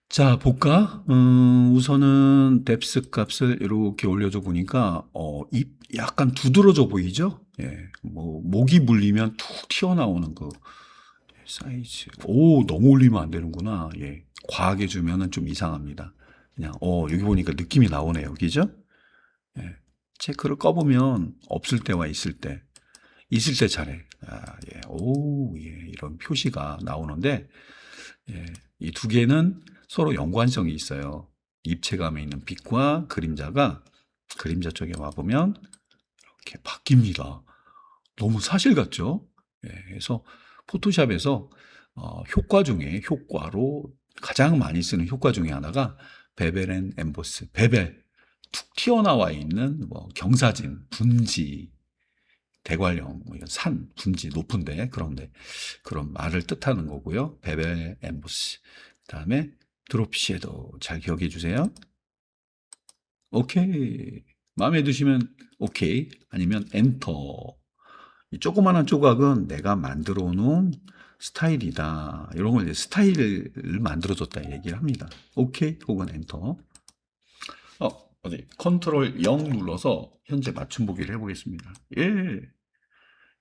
자, 볼까? 우선은 뎁스 값을 이렇게 올려줘 보니까, 입 약간 두드러져 보이죠? 예, 뭐, 목이 물리면 툭 튀어나오는 그 사이즈. 너무 올리면 안 되는구나. 예, 과하게 주면은 좀 이상합니다. 그냥, 여기 보니까 느낌이 나오네요. 그죠? 예, 체크를 꺼보면 없을 때와 있을 때 잘해. 예, 예, 이런 표시가 나오는데, 예, 이 두 개는 서로 연관성이 있어요. 입체감에 있는 빛과 그림자가 그림자 쪽에 와보면 이렇게 바뀝니다. 너무 사실 같죠? 예, 그래서 포토샵에서 효과 중에 효과로 가장 많이 쓰는 효과 중에 하나가 베벨 앤 엠보스. 베벨, 툭 튀어나와 있는 뭐 경사진, 분지, 대관령, 뭐 이런 산, 분지 높은데 그런데 그런 말을 뜻하는 거고요. 베벨 엠보스. 그다음에 드롭 섀도우 잘 기억해 주세요. 오케이. 마음에 드시면 오케이 아니면 엔터. 이 조그마한 조각은 내가 만들어 놓은 스타일이다. 이런 걸 이제 스타일을 만들어줬다 얘기를 합니다. 오케이 혹은 엔터. 어디 컨트롤 0 눌러서 현재 맞춤 보기를 해보겠습니다. 예.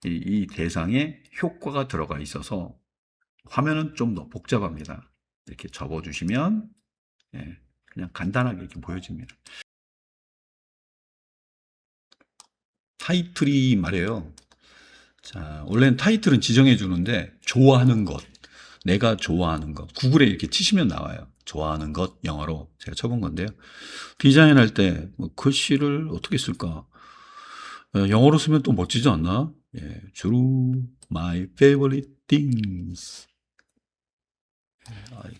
이 대상에 효과가 들어가 있어서 화면은 좀 더 복잡합니다. 이렇게 접어주시면 예, 그냥 간단하게 이렇게 보여집니다. 타이틀이 말이에요. 자, 원래는 타이틀은 지정해 주는데 좋아하는 것, 내가 좋아하는 것. 구글에 이렇게 치시면 나와요. 좋아하는 것 영어로 제가 쳐본 건데요. 디자인할 때 글씨를 어떻게 쓸까? 영어로 쓰면 또 멋지지 않나? 예, 주로 my favorite things.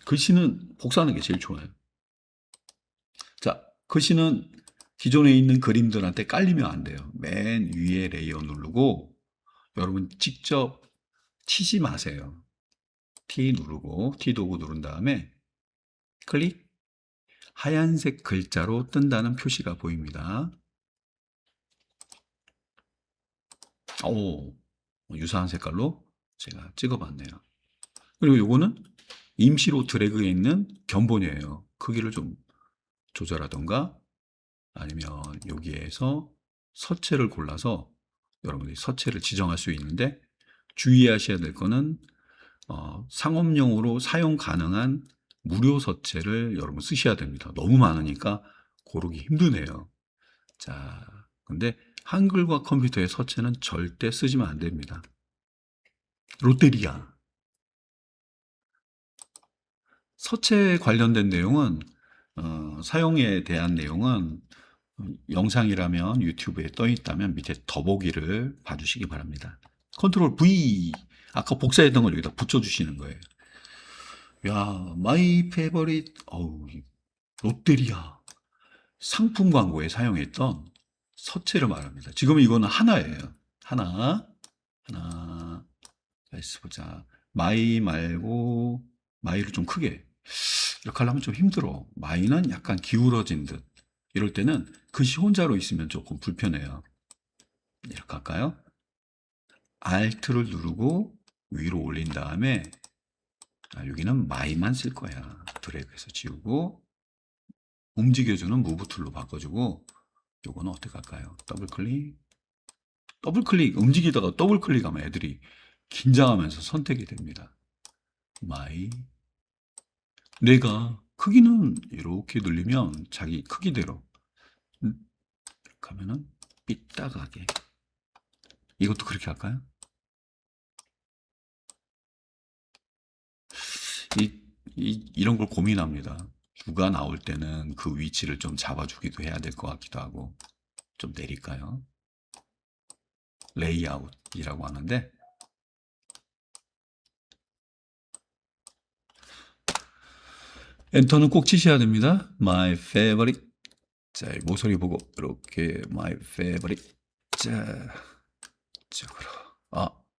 글씨는 복사하는 게 제일 좋아요. 자, 글씨는 기존에 있는 그림들한테 깔리면 안 돼요. 맨 위에 레이어 누르고 여러분 직접 치지 마세요. T 누르고 T 도구 누른 다음에 클릭. 하얀색 글자로 뜬다는 표시가 보입니다. 유사한 색깔로 제가 찍어봤네요. 그리고 요거는 임시로 드래그해 있는 견본이에요. 크기를 좀 조절하던가 아니면 여기에서 서체를 골라서 여러분들이 서체를 지정할 수 있는데 주의하셔야 될 거는 상업용으로 사용 가능한 무료 서체를 여러분 쓰셔야 됩니다. 너무 많으니까 고르기 힘드네요. 자, 근데 한글과 컴퓨터의 서체는 절대 쓰시면 안 됩니다. 롯데리아. 서체 관련된 내용은 사용에 대한 내용은 영상이라면 유튜브에 떠 있다면 밑에 더보기를 봐주시기 바랍니다. 컨트롤 V 아까 복사했던 걸 여기다 붙여주시는 거예요. 야, 마이 페버릿 롯데리아 상품 광고에 사용했던 서체를 말합니다. 지금 이거는 하나예요. 하나. 다시 보자. 마이 말고 마이를 좀 크게. 이렇게 하려면 좀 힘들어. 마이는 약간 기울어진 듯. 이럴 때는 글씨 혼자로 있으면 조금 불편해요. 이렇게 할까요? Alt를 누르고 위로 올린 다음에 여기는 마이만 쓸 거야. 드래그해서 지우고 움직여주는 무브 툴로 바꿔주고 요거는 어떻게 할까요? 더블클릭 움직이다가 더블클릭하면 애들이 긴장하면서 선택이 됩니다. 마이 내가 크기는 이렇게 늘리면 자기 크기대로 이렇게 하면은 삐딱하게 이것도 그렇게 할까요? 이런 걸 고민합니다. 누가 나올 때는 그 위치를 좀 잡아주기도 해야 될 것 같기도 하고 좀 내릴까요? 레이아웃이라고 하는데 엔터는 꼭 치셔야 됩니다. My favorite. 자, 모서리 보고 이렇게 My favorite. 자, 쪽으로.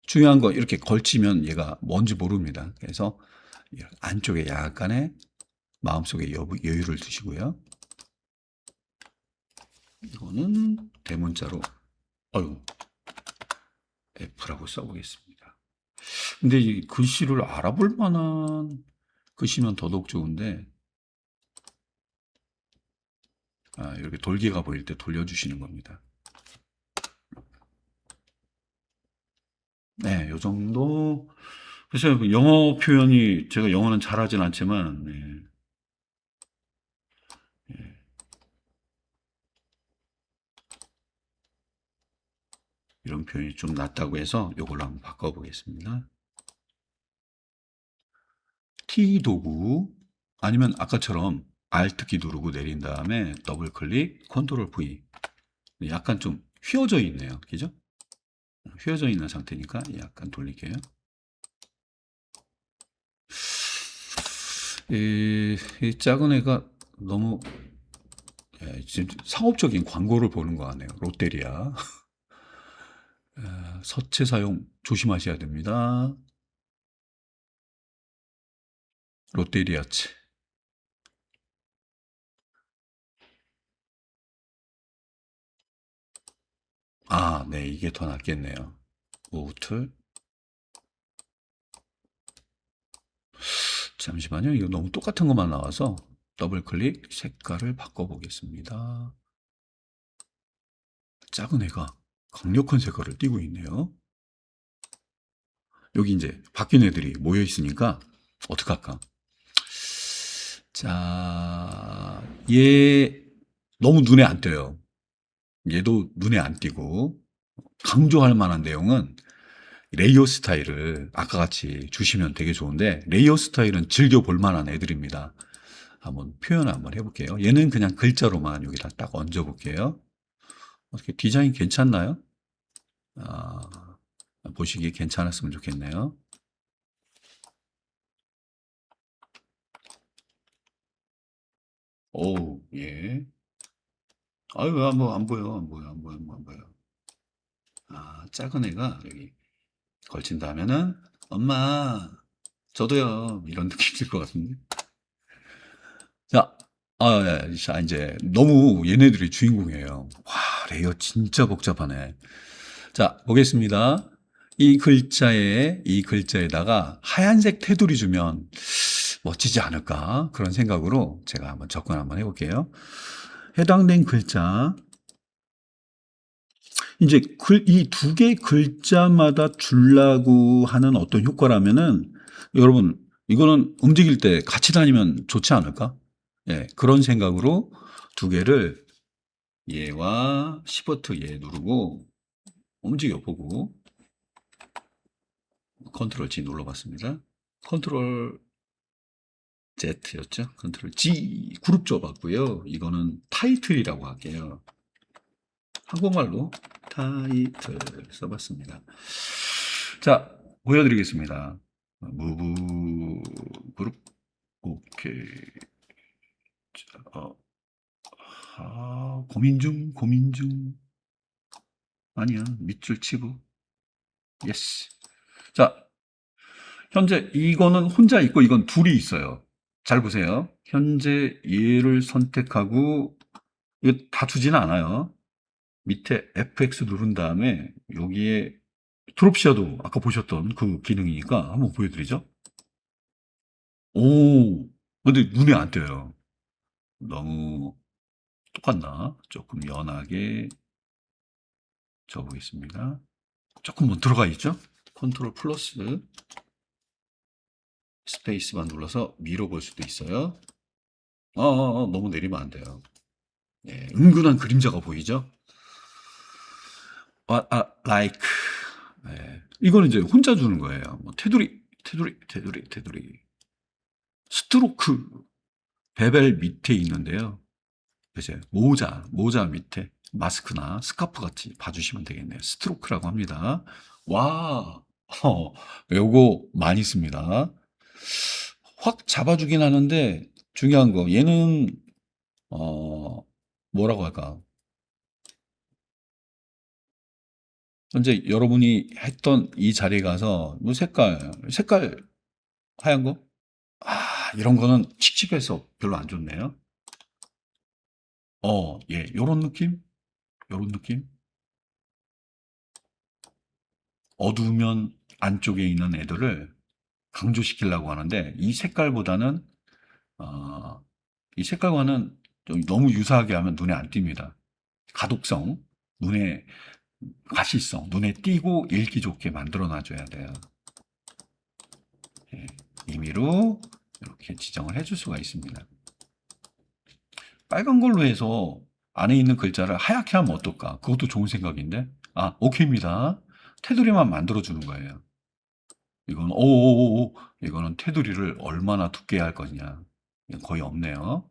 중요한 거 이렇게 걸치면 얘가 뭔지 모릅니다. 그래서 안쪽에 약간의 마음속에 여유를 두시고요. 이거는 대문자로 F라고 써보겠습니다. 근데 이 글씨를 알아볼 만한 글씨면 더더욱 좋은데 이렇게 돌기가 보일 때 돌려주시는 겁니다. 네, 요 정도. 그래서 영어 표현이 제가 영어는 잘하진 않지만 이런 표현이 좀 낫다고 해서 이걸로 한번 바꿔보겠습니다. T 도구 아니면 아까처럼 Alt키 누르고 내린 다음에 더블 클릭, 컨트롤 V. 약간 좀 휘어져 있네요. 그죠? 휘어져 있는 상태니까 약간 돌릴게요. 이 작은 애가 너무 지금 상업적인 광고를 보는 거 같네요. 롯데리아. 서체 사용 조심하셔야 됩니다. 롯데리아체. 네, 이게 더 낫겠네요. 우틀. 잠시만요. 이거 너무 똑같은 것만 나와서 더블 클릭 색깔을 바꿔보겠습니다. 작은 애가 강력한 색깔을 띠고 있네요. 여기 이제 바뀐 애들이 모여 있으니까 어떡할까? 자, 얘 너무 눈에 안 띄어요. 얘도 눈에 안 띄고 강조할 만한 내용은 레이어 스타일을 아까 같이 주시면 되게 좋은데 레이어 스타일은 즐겨볼 만한 애들입니다. 한번 표현을 한번 해볼게요. 얘는 그냥 글자로만 여기다 딱 얹어볼게요. 어떻게 디자인 괜찮나요? 보시기에 괜찮았으면 좋겠네요. 예. 왜 안 보여, 안 보여. 작은 애가 여기 걸친다면은 엄마 저도요 이런 느낌 들 것 같은데. 자, 자 이제 너무 얘네들이 주인공이에요. 와, 레이어 진짜 복잡하네. 자, 보겠습니다. 이 글자에다가 하얀색 테두리 주면 멋지지 않을까 그런 생각으로 제가 한번 접근 한번 해볼게요. 해당된 글자 이제 이 두 개 글자마다 주려고 하는 어떤 효과라면은 여러분 이거는 움직일 때 같이 다니면 좋지 않을까? 예, 그런 생각으로 두 개를 얘와 시프트 얘 누르고 움직여 보고 컨트롤 G 눌러봤습니다. 컨트롤 Z였죠. 컨트롤 G 그룹 줘봤고요. 이거는 타이틀이라고 할게요. 한국말로 타이틀 써봤습니다. 자, 보여드리겠습니다. 무브 그룹 오케이. 자, 고민 중 아니야 밑줄 치고 예스. 자, 현재 이거는 혼자 있고 이건 둘이 있어요. 잘 보세요. 현재 얘를 선택하고 이거 다 주지는 않아요. 밑에 FX 누른 다음에 여기에 드롭 shadow 아까 보셨던 그 기능이니까 한번 보여드리죠. 오, 근데 눈에 안 띄어요. 너무 똑같나? 조금 연하게 줘보겠습니다. 조금 뭐 들어가 있죠? 컨트롤 플러스 스페이스만 눌러서 밀어볼 수도 있어요. 너무 내리면 안 돼요. 예, 은근한 그림자가 보이죠? like. 예, 이거는 이제 혼자 주는 거예요. 뭐 테두리. 스트로크. 베벨 밑에 있는데요. 이제 모자 밑에 마스크나 스카프 같이 봐주시면 되겠네요. 스트로크라고 합니다. 와, 요거 많이 씁니다. 확 잡아주긴 하는데 중요한 거 얘는 뭐라고 할까? 현재 여러분이 했던 이 자리에 가서 뭐 색깔 하얀 거? 이런 거는 칙칙해서 별로 안 좋네요. 예, 요런 느낌? 요런 느낌? 어두우면 안쪽에 있는 애들을 강조시키려고 하는데 이 색깔보다는 이 색깔과는 좀 너무 유사하게 하면 눈에 안 띕니다. 가독성, 눈에 가시성, 눈에 띄고 읽기 좋게 만들어 놔줘야 돼요. 예, 임의로 이렇게 지정을 해줄 수가 있습니다. 빨간 걸로 해서 안에 있는 글자를 하얗게 하면 어떨까? 그것도 좋은 생각인데. 오케이입니다. 테두리만 만들어주는 거예요. 이건 이거는 테두리를 얼마나 두께 할 거냐. 거의 없네요.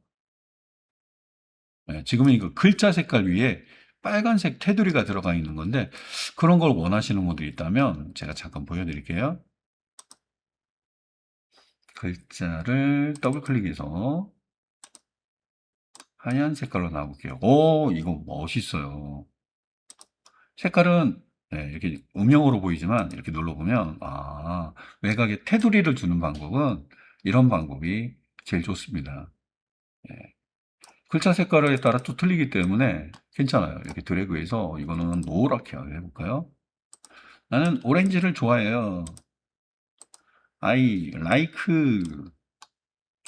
네, 지금은 이거 글자 색깔 위에 빨간색 테두리가 들어가 있는 건데 그런 걸 원하시는 분들이 있다면 제가 잠깐 보여드릴게요. 글자를 더블 클릭해서 하얀 색깔로 나올게요. 이거 멋있어요. 색깔은 네, 이렇게 음영으로 보이지만 이렇게 눌러보면 외곽에 테두리를 주는 방법은 이런 방법이 제일 좋습니다. 예. 글자 색깔에 따라 또 틀리기 때문에 괜찮아요. 이렇게 드래그해서 이거는 노랗게 해볼까요? 나는 오렌지를 좋아해요. I like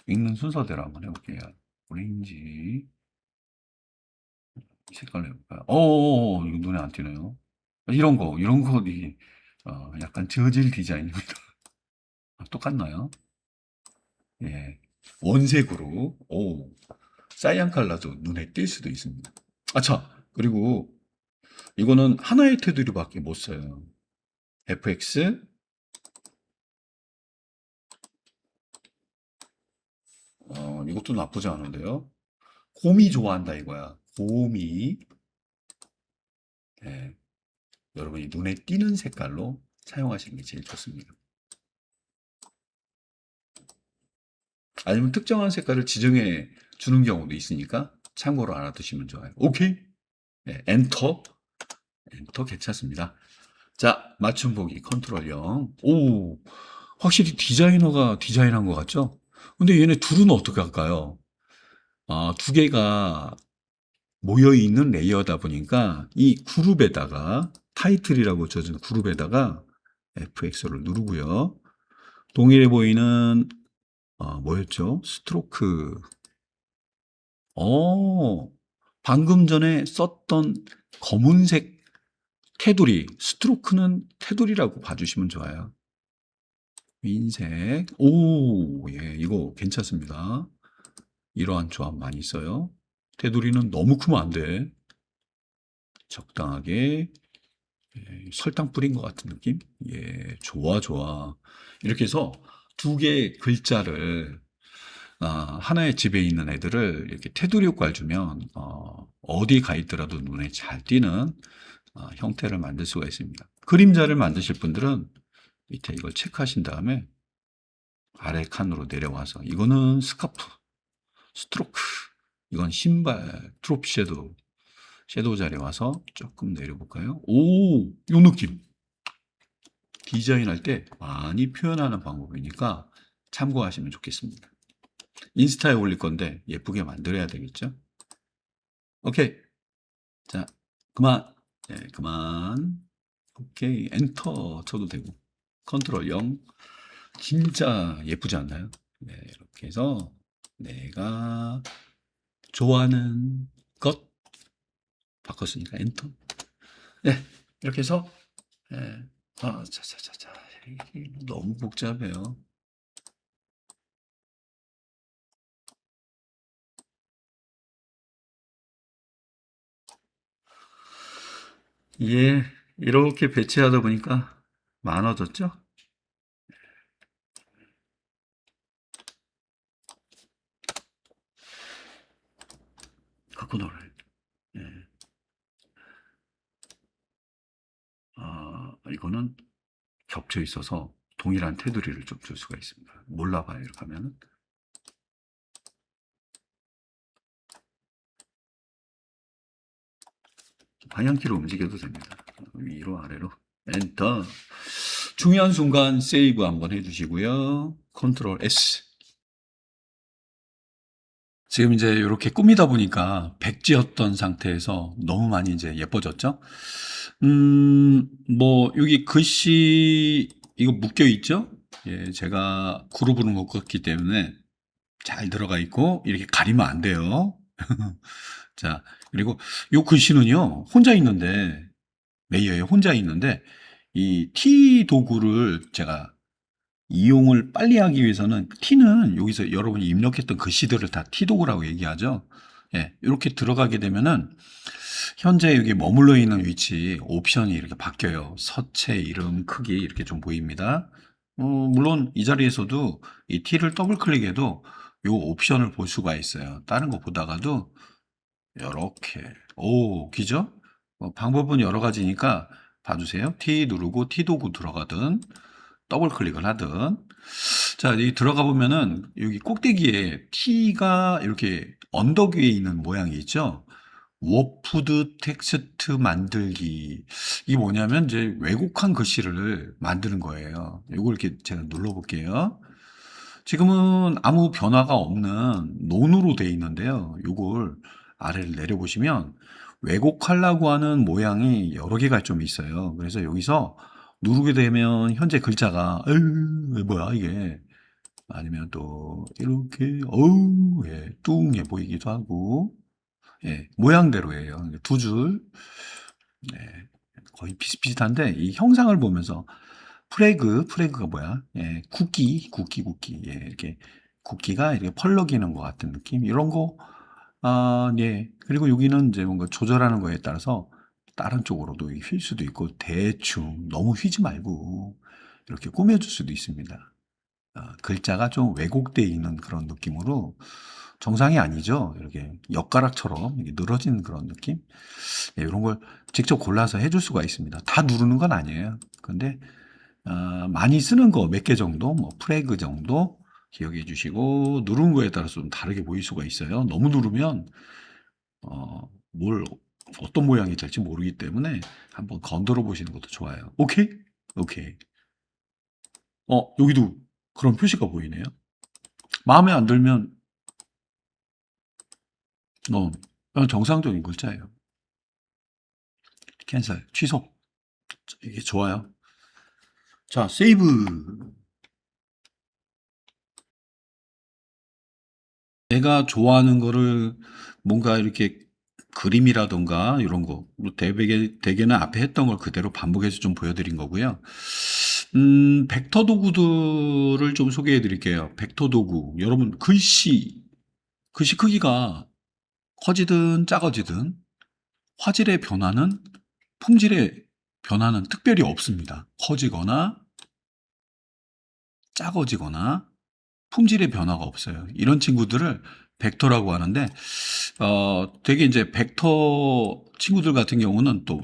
읽는 순서대로 한번 해볼게요. 오렌지 색깔로 해볼까요? 이거 눈에 안 띄네요. 이런 거 이게 약간 저질 디자인입니다. 똑같나요? 예. 원색으로 사이안 컬러도 눈에 띌 수도 있습니다. 그리고 이거는 하나의 테두리밖에 못 써요. FX 이것도 나쁘지 않은데요. 곰이 좋아한다 이거야. 곰이 예. 여러분이 눈에 띄는 색깔로 사용하시는 게 제일 좋습니다. 아니면 특정한 색깔을 지정해 주는 경우도 있으니까 참고로 알아두시면 좋아요. 오케이. 네, 엔터 괜찮습니다. 자, 맞춤 보기 컨트롤 0. 확실히 디자이너가 디자인한 것 같죠? 근데 얘네 둘은 어떻게 할까요? 두 개가 모여있는 레이어다 보니까 이 그룹에다가 타이틀이라고 쳐진 그룹에다가 FX를 누르고요. 동일해 보이는 뭐였죠? 스트로크. 방금 전에 썼던 검은색 테두리, 스트로크는 테두리라고 봐주시면 좋아요. 흰색. 오, 예, 이거 괜찮습니다. 이러한 조합 많이 써요. 테두리는 너무 크면 안 돼. 적당하게 설탕 뿌린 것 같은 느낌? 예, 좋아, 좋아. 이렇게 해서 두 개의 글자를 하나의 집에 있는 애들을 이렇게 테두리 효과를 주면 어디 가 있더라도 눈에 잘 띄는 형태를 만들 수가 있습니다. 그림자를 만드실 분들은 밑에 이걸 체크하신 다음에 아래 칸으로 내려와서 이거는 스카프, 스트로크, 이건 신발, 트로피 섀도우 자리에 와서 조금 내려볼까요? 오, 요 느낌. 디자인할 때 많이 표현하는 방법이니까 참고하시면 좋겠습니다. 인스타에 올릴 건데 예쁘게 만들어야 되겠죠? 오케이. 자, 그만. 네, 그만. 오케이. 엔터 쳐도 되고. 컨트롤 0. 진짜 예쁘지 않나요? 네, 이렇게 해서 내가 좋아하는 것 바꿨으니까 엔터. 네, 이렇게 해서 네. 자자자자. 이게 너무 복잡해요. 예, 이렇게 배치하다 보니까 많아졌죠? 갖고 놀아요. 예. 이거는 겹쳐 있어서 동일한 테두리를 좀 줄 수가 있습니다. 몰라봐요, 이렇게 하면은. 방향키로 움직여도 됩니다. 위로 아래로 엔터. 중요한 순간 세이브 한번 해주시고요. 컨트롤 S. 지금 이제 이렇게 꾸미다 보니까 백지였던 상태에서 너무 많이 이제 예뻐졌죠? 뭐 여기 글씨 이거 묶여 있죠? 예, 제가 그룹으로 묶었기 때문에 잘 들어가 있고 이렇게 가리면 안 돼요. 자, 그리고 요 글씨는요, 혼자 있는데, 레이어에 혼자 있는데, 이 T 도구를 제가 이용을 빨리 하기 위해서는 T는 여기서 여러분이 입력했던 글씨들을 다 T 도구라고 얘기하죠. 예, 이렇게 들어가게 되면은 현재 여기 머물러 있는 위치 옵션이 이렇게 바뀌어요. 서체, 이름, 크기 이렇게 좀 보입니다. 물론 이 자리에서도 이 T를 더블 클릭해도 요 옵션을 볼 수가 있어요. 다른 거 보다가도 이렇게 기죠? 방법은 여러 가지니까 봐주세요. T 누르고 T 도구 들어가든 더블 클릭을 하든. 자, 이 들어가 보면은 여기 꼭대기에 T가 이렇게 언덕 위에 있는 모양이 있죠. 워푸드 텍스트 만들기. 이게 뭐냐면 이제 왜곡한 글씨를 만드는 거예요. 이걸 이렇게 제가 눌러볼게요. 지금은 아무 변화가 없는 논으로 되어 있는데요. 이걸 아래를 내려보시면 왜곡하려고 하는 모양이 여러 개가 좀 있어요. 그래서 여기서 누르게 되면 현재 글자가 뭐야 이게, 아니면 또 이렇게 예, 뚱해 보이기도 하고, 예, 모양대로예요. 두 줄, 네, 거의 비슷비슷한데 이 형상을 보면서 프레그가 뭐야? 예, 쿠키. 예, 이렇게 쿠키가 이렇게 펄럭이는 것 같은 느낌? 이런 거, 예. 그리고 여기는 이제 뭔가 조절하는 거에 따라서 다른 쪽으로도 휠 수도 있고, 대충 너무 휘지 말고 이렇게 꾸며줄 수도 있습니다. 글자가 좀 왜곡되어 있는 그런 느낌으로 정상이 아니죠. 이렇게 엿가락처럼 이렇게 늘어진 그런 느낌? 예, 이런 걸 직접 골라서 해줄 수가 있습니다. 다 누르는 건 아니에요. 근데 많이 쓰는 거 몇 개 정도, 뭐 프레그 정도 기억해 주시고, 누른 거에 따라서 좀 다르게 보일 수가 있어요. 너무 누르면 뭘 어떤 모양이 될지 모르기 때문에 한번 건드려 보시는 것도 좋아요. 오케이? 오케이. 여기도 그런 표시가 보이네요. 마음에 안 들면 그냥 정상적인 글자예요. 캔슬, 취소. 이게 좋아요. 자, 세이브. 내가 좋아하는 거를 뭔가 이렇게 그림이라던가 이런 거, 뭐 대개는 앞에 했던 걸 그대로 반복해서 좀 보여드린 거고요. 벡터 도구들을 좀 소개해 드릴게요. 벡터 도구. 여러분, 글씨 크기가 커지든 작아지든 화질의 변화는, 품질의 변화는 특별히 없습니다. 커지거나 작아지거나 품질의 변화가 없어요. 이런 친구들을 벡터라고 하는데, 되게 이제 벡터 친구들 같은 경우는 또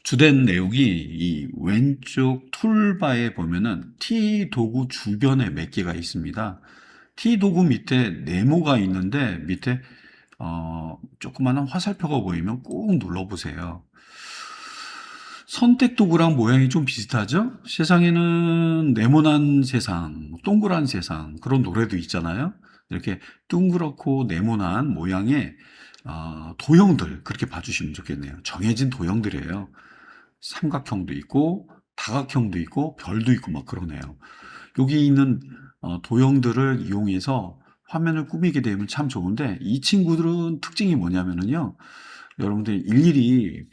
주된 내용이 이 왼쪽 툴바에 보면은 T 도구 주변에 몇 개가 있습니다. T 도구 밑에 네모가 있는데 밑에 조그마한 화살표가 보이면 꾹 눌러보세요. 선택 도구랑 모양이 좀 비슷하죠? 세상에는 네모난 세상, 동그란 세상, 그런 노래도 있잖아요. 이렇게 둥그렇고 네모난 모양의 도형들, 그렇게 봐주시면 좋겠네요. 정해진 도형들이에요. 삼각형도 있고 다각형도 있고 별도 있고 막 그러네요. 여기 있는 도형들을 이용해서 화면을 꾸미게 되면 참 좋은데, 이 친구들은 특징이 뭐냐면요, 여러분들이 일일이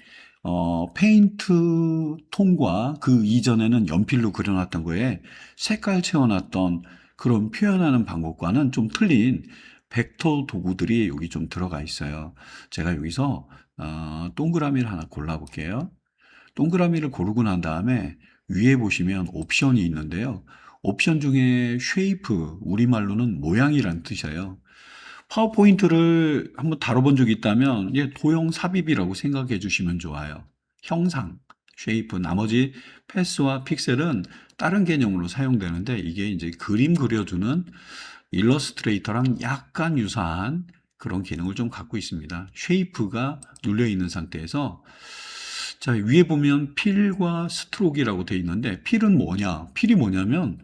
페인트 톤과 그 이전에는 연필로 그려놨던 거에 색깔 채워놨던 그런 표현하는 방법과는 좀 틀린 벡터 도구들이 여기 좀 들어가 있어요. 제가 여기서 동그라미를 하나 골라볼게요. 동그라미를 고르고 난 다음에 위에 보시면 옵션이 있는데요. 옵션 중에 쉐이프, 우리말로는 모양이란 뜻이에요. 파워포인트를 한번 다뤄본 적이 있다면 도형 삽입이라고 생각해 주시면 좋아요. 형상, 쉐이프, 나머지 패스와 픽셀은 다른 개념으로 사용되는데, 이게 이제 그림 그려주는 일러스트레이터랑 약간 유사한 그런 기능을 좀 갖고 있습니다. 쉐이프가 눌려 있는 상태에서, 자, 위에 보면 필과 스트로크라고 되어 있는데, 필은 뭐냐? 필이 뭐냐면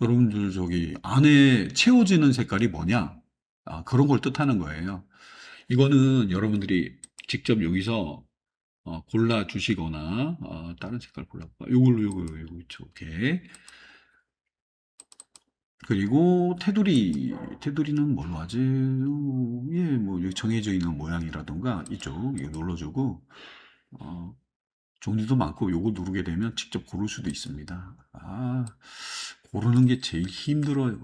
여러분들 저기 안에 채워지는 색깔이 뭐냐? 그런 걸 뜻하는 거예요. 이거는 여러분들이 직접 여기서 골라 주시거나, 다른 색깔 골라볼까? 요거 있죠. 오케이. 그리고 테두리는 뭘로 하지? 뭐 여기 정해져 있는 모양이라던가 이쪽 이거 눌러주고, 종류도 많고 요거 누르게 되면 직접 고를 수도 있습니다. 고르는 게 제일 힘들어요.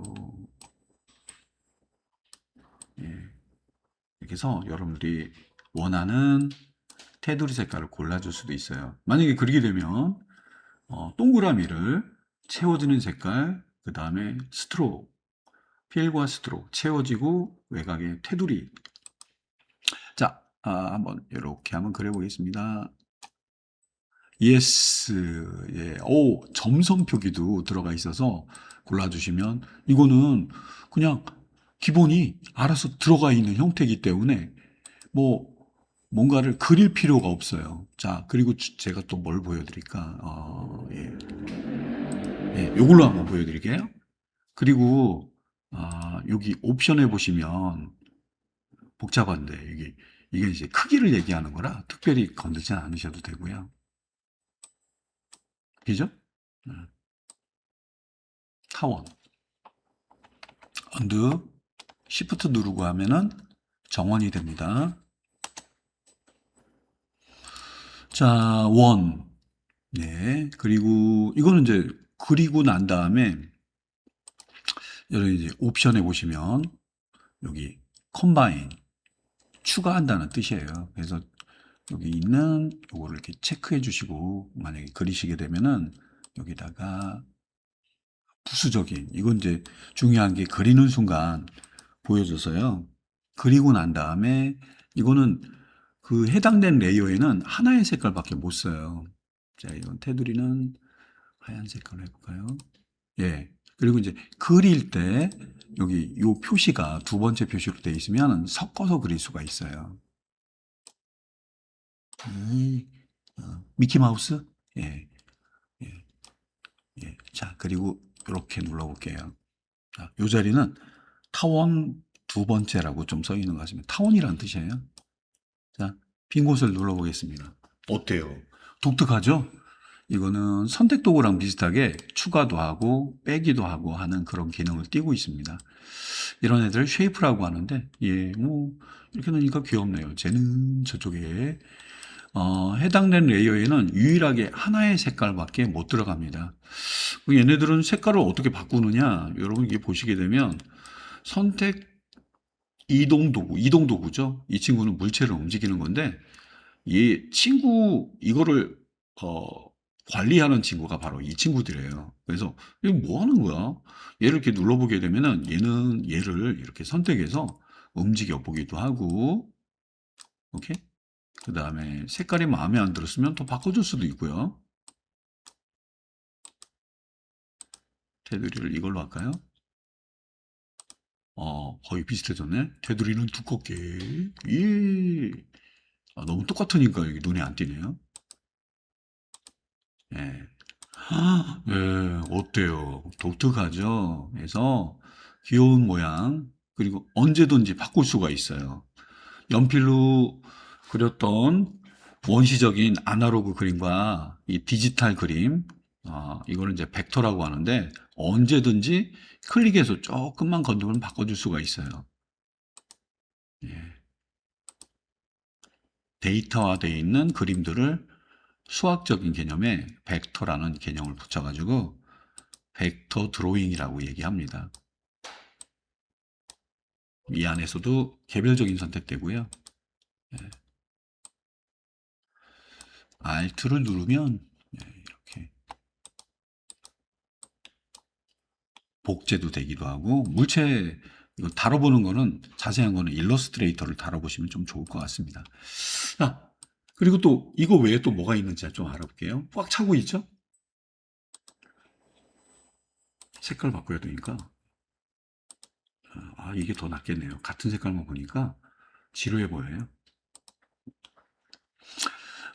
예. 이렇게 해서 여러분들이 원하는 테두리 색깔을 골라줄 수도 있어요. 만약에 그렇게 되면 동그라미를 채워지는 색깔, 그 다음에 스트로크, 필과 스트로크 채워지고 외곽에 테두리. 자, 한번 이렇게 한번 그려보겠습니다. 예스, 예, 점선 표기도 들어가 있어서 골라주시면, 이거는 그냥 기본이 알아서 들어가 있는 형태이기 때문에 뭐 뭔가를 그릴 필요가 없어요. 자, 그리고 제가 또 뭘 보여드릴까? 예. 예, 요걸로 한번 보여드릴게요. 그리고 여기 옵션에 보시면 복잡한데, 이게 이제 크기를 얘기하는 거라 특별히 건들지 않으셔도 되고요. 그죠? 타원. 언두, 시프트 누르고 하면은 정원이 됩니다. 자, 원. 네. 그리고 이거는 이제 그리고 난 다음에 여기 이제 옵션에 보시면 여기 컴바인 추가한다는 뜻이에요. 그래서 여기 있는 요거를 이렇게 체크해 주시고, 만약에 그리시게 되면은 여기다가 부수적인, 이건 이제 중요한 게 그리는 순간 보여줘서요. 그리고 난 다음에 이거는 그 해당된 레이어에는 하나의 색깔밖에 못 써요. 자, 이건 테두리는 하얀 색깔로 해볼까요? 예. 그리고 이제 그릴 때 여기 요 표시가 두 번째 표시로 되어 있으면 섞어서 그릴 수가 있어요. 미키마우스? 예, 예, 예. 자, 그리고 이렇게 눌러볼게요. 자, 요 자리는 타원 두 번째라고 좀 써 있는 것 같습니다. 타원이라는 뜻이에요. 자, 빈 곳을 눌러보겠습니다. 어때요? 독특하죠? 이거는 선택 도구랑 비슷하게 추가도 하고 빼기도 하고 하는 그런 기능을 띄고 있습니다. 이런 애들 쉐이프라고 하는데, 예, 뭐, 이렇게 놓으니까 귀엽네요. 쟤는 저쪽에, 해당되는 레이어에는 유일하게 하나의 색깔밖에 못 들어갑니다. 얘네들은 색깔을 어떻게 바꾸느냐, 여러분 이게 보시게 되면, 선택 이동 도구죠. 이 친구는 물체를 움직이는 건데, 이 친구, 이거를, 어, 관리하는 친구가 바로 이 친구들이에요. 그래서, 이거 뭐 하는 거야? 얘를 이렇게 눌러보게 되면은, 얘는 얘를 이렇게 선택해서 움직여 보기도 하고, 오케이? 그 다음에 색깔이 마음에 안 들었으면 또 바꿔줄 수도 있고요. 테두리를 이걸로 할까요? 거의 비슷해졌네. 테두리는 두껍게. 예. 너무 똑같으니까 여기 눈에 안 띄네요. 예. 예, 어때요? 독특하죠? 그래서 귀여운 모양, 그리고 언제든지 바꿀 수가 있어요. 연필로 그렸던 원시적인 아날로그 그림과 이 디지털 그림, 이거는 이제 벡터라고 하는데 언제든지 클릭해서 조금만 건드리면 바꿔줄 수가 있어요. 예. 데이터화되어 있는 그림들을 수학적인 개념에 벡터라는 개념을 붙여가지고 벡터 드로잉이라고 얘기합니다. 이 안에서도 개별적인 선택되고요. 예. Alt를 누르면 이렇게 복제도 되기도 하고, 물체 이거 다뤄보는 거는, 자세한 거는 일러스트레이터를 다뤄보시면 좀 좋을 것 같습니다. 그리고 또 이거 외에 또 뭐가 있는지 좀 알아볼게요. 꽉 차고 있죠? 색깔 바꿔야 되니까. 이게 더 낫겠네요. 같은 색깔만 보니까 지루해 보여요.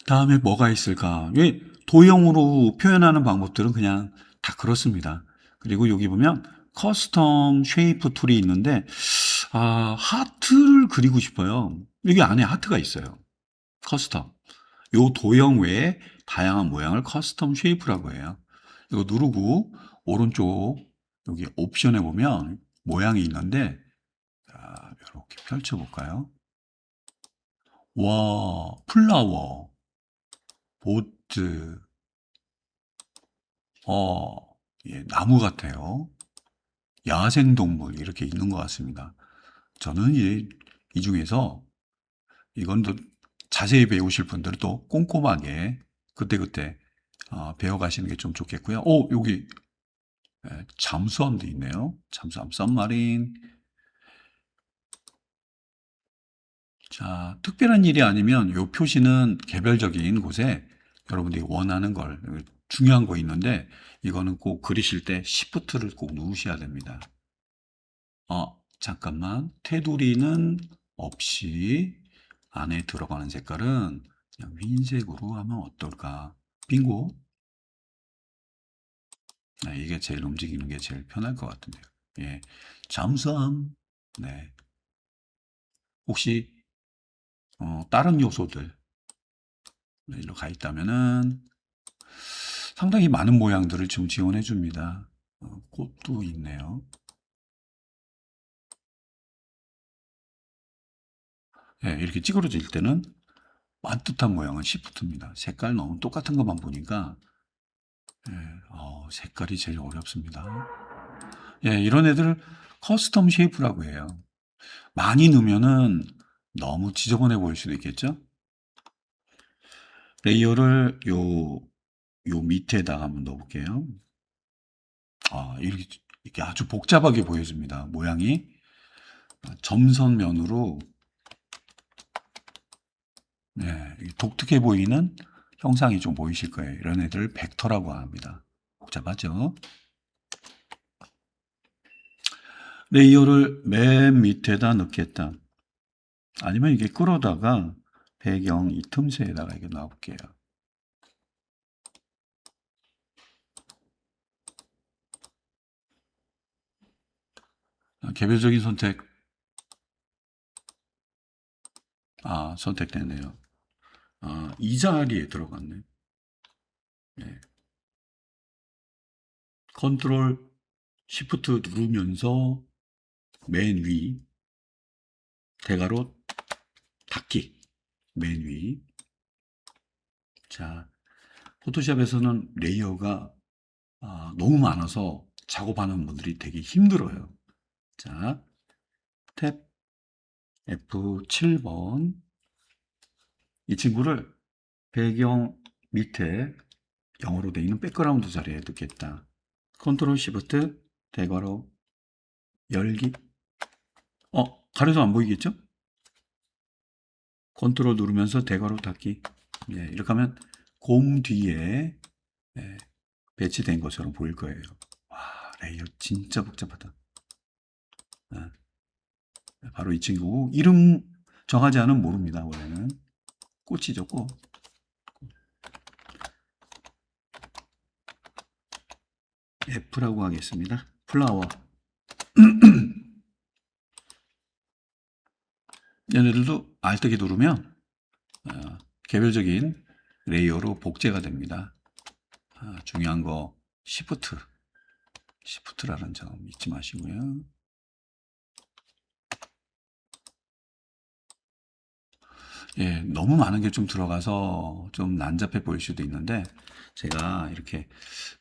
다음에 뭐가 있을까? 왜 도형으로 표현하는 방법들은 그냥 다 그렇습니다. 그리고 여기 보면 커스텀 쉐이프 툴이 있는데, 하트를 그리고 싶어요. 여기 안에 하트가 있어요. 커스텀. 요 도형 외에 다양한 모양을 커스텀 쉐이프라고 해요. 이거 누르고 오른쪽 여기 옵션에 보면 모양이 있는데, 이렇게 펼쳐볼까요? 와, 플라워, 보트, 어, 예, 나무 같아요. 야생동물 이렇게 있는 것 같습니다. 저는 이 중에서 이건 또 자세히 배우실 분들은 또 꼼꼼하게 그때그때 배워가시는 게 좀 좋겠고요. 여기 잠수함도 있네요. 잠수함, 썸마린. 자, 특별한 일이 아니면 이 표시는 개별적인 곳에 여러분들이 원하는 걸, 중요한 거 있는데 이거는 꼭 그리실 때 Shift를 꼭 누르셔야 됩니다. 잠깐만. 테두리는 없이 안에 들어가는 색깔은 그냥 흰색으로 하면 어떨까? 빙고. 이게 제일 움직이는 게 제일 편할 것 같은데요. 예. 잠수함. 네. 혹시 다른 요소들 일로 가 있다면은 상당히 많은 모양들을 좀 지원해 줍니다. 꽃도 있네요. 예, 이렇게 찌그러질 때는 반듯한 모양은 Shift입니다. 색깔 너무 똑같은 것만 보니까 예, 색깔이 제일 어렵습니다. 예, 이런 애들을 커스텀 쉐이프라고 해요. 많이 넣으면은 너무 지저분해 보일 수도 있겠죠? 레이어를 요 밑에다가 한번 넣어볼게요. 이렇게 아주 복잡하게 보여집니다. 모양이. 점선면으로, 네, 독특해 보이는 형상이 좀 보이실 거예요. 이런 애들을 벡터라고 합니다. 복잡하죠? 레이어를 맨 밑에다 넣겠다. 아니면 이게 끌어다가 배경 이 틈새에다가 이게 놔볼게요. 개별적인 선택. 선택되네요. 이 자리에 들어갔네. 네. 컨트롤 시프트 누르면서 맨 위 대괄호 닫기 맨 위. 자, 포토샵에서는 레이어가 너무 많아서 작업하는 분들이 되게 힘들어요. 자, 탭 F7번. 이 친구를 배경 밑에 영어로 되어 있는 백그라운드 자리에 두겠다. 컨트롤 시프트 대괄호 열기. 가려서 안 보이겠죠? 컨트롤 누르면서 대괄호 닫기. 예, 이렇게 하면 곰 뒤에 배치된 것처럼 보일 거예요. 와, 레이어 진짜 복잡하다. 바로 이 친구. 이름 정하지 않으면 모릅니다. 원래는 꽃이죠, 꽃. F라고 하겠습니다. 플라워. 얘네들도 알뜨기 누르면 개별적인 레이어로 복제가 됩니다. 중요한 거 시프트라는 점 잊지 마시고요. 예, 너무 많은 게 좀 들어가서 좀 난잡해 보일 수도 있는데, 제가 이렇게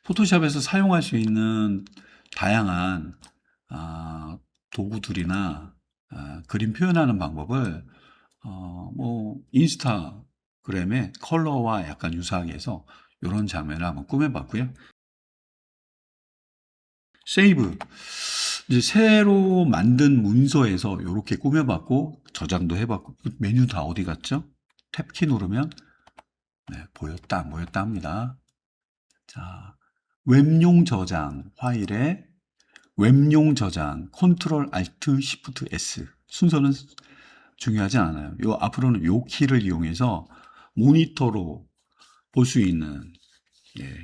포토샵에서 사용할 수 있는 다양한 도구들이나 그림 표현하는 방법을 뭐 인스타그램의 컬러와 약간 유사하게 해서 이런 장면을 한번 꾸며봤고요. 세이브. 이제 새로 만든 문서에서 이렇게 꾸며봤고 저장도 해봤고, 메뉴 다 어디 갔죠? 탭키 누르면 보였다 안 보였다 합니다. 자, 웹용 저장 파일에 웹용 저장 컨트롤 알트 시프트 S. 순서는 중요하지 않아요. 요 앞으로는 요 키를 이용해서 모니터로 볼 수 있는,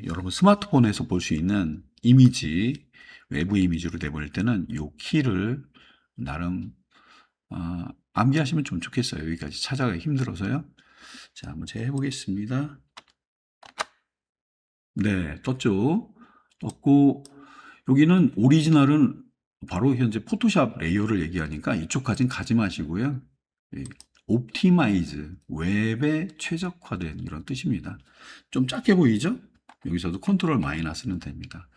여러분 스마트폰에서 볼 수 있는 이미지, 외부 이미지로 내보낼 때는 요 키를 나름 암기하시면 좀 좋겠어요. 여기까지 찾아가기 힘들어서요. 자, 한번 제가 해보겠습니다. 네, 떴죠. 떴고, 여기는 오리지널은 바로 현재 포토샵 레이어를 얘기하니까 이쪽까지는 가지 마시고요. 옵티마이즈, 웹에 최적화된 이런 뜻입니다. 좀 작게 보이죠? 여기서도 컨트롤 마이너스는 됩니다.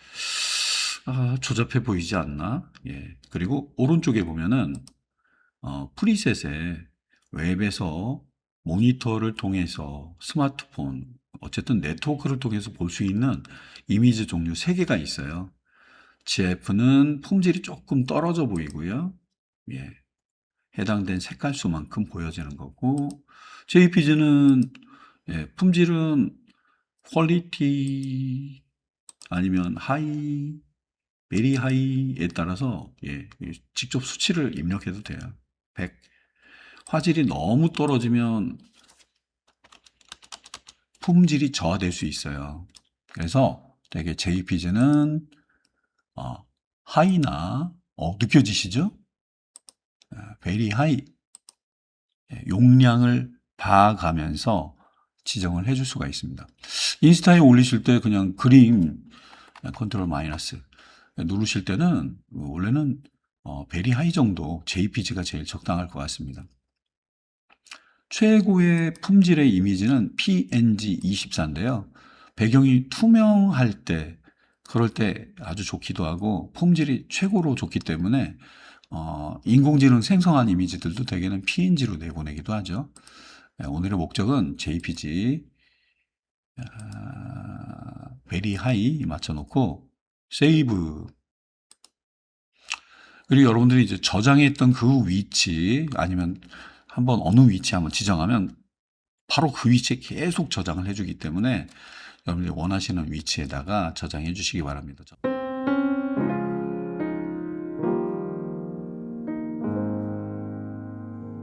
조잡해 보이지 않나? 예. 그리고 오른쪽에 보면은 프리셋에 웹에서 모니터를 통해서 스마트폰, 어쨌든 네트워크를 통해서 볼 수 있는 이미지 종류 3개가 있어요. GF는 품질이 조금 떨어져 보이고요. 예. 해당된 색깔 수만큼 보여지는 거고, JPG는 품질은 퀄리티 아니면 하이, 베리 하이에 따라서 직접 수치를 입력해도 돼요. 100. 화질이 너무 떨어지면 품질이 저하될 수 있어요. 그래서 되게 JPG는 하이나 느껴지시죠? 베리 하이 용량을 봐가면서 지정을 해줄 수가 있습니다. 인스타에 올리실 때 그냥 그림 컨트롤 마이너스 누르실 때는 원래는 베리 하이 정도 JPG가 제일 적당할 것 같습니다. 최고의 품질의 이미지는 PNG24인데요. 배경이 투명할 때, 그럴 때 아주 좋기도 하고 품질이 최고로 좋기 때문에 인공지능 생성한 이미지들도 대개는 PNG로 내보내기도 하죠. 오늘의 목적은 JPG 베리 하이 맞춰놓고 세이브. 그리고 여러분들이 이제 저장했던 그 위치 아니면 한번 어느 위치 한번 지정하면 바로 그 위치에 계속 저장을 해주기 때문에 여러분들이 원하시는 위치에다가 저장해 주시기 바랍니다.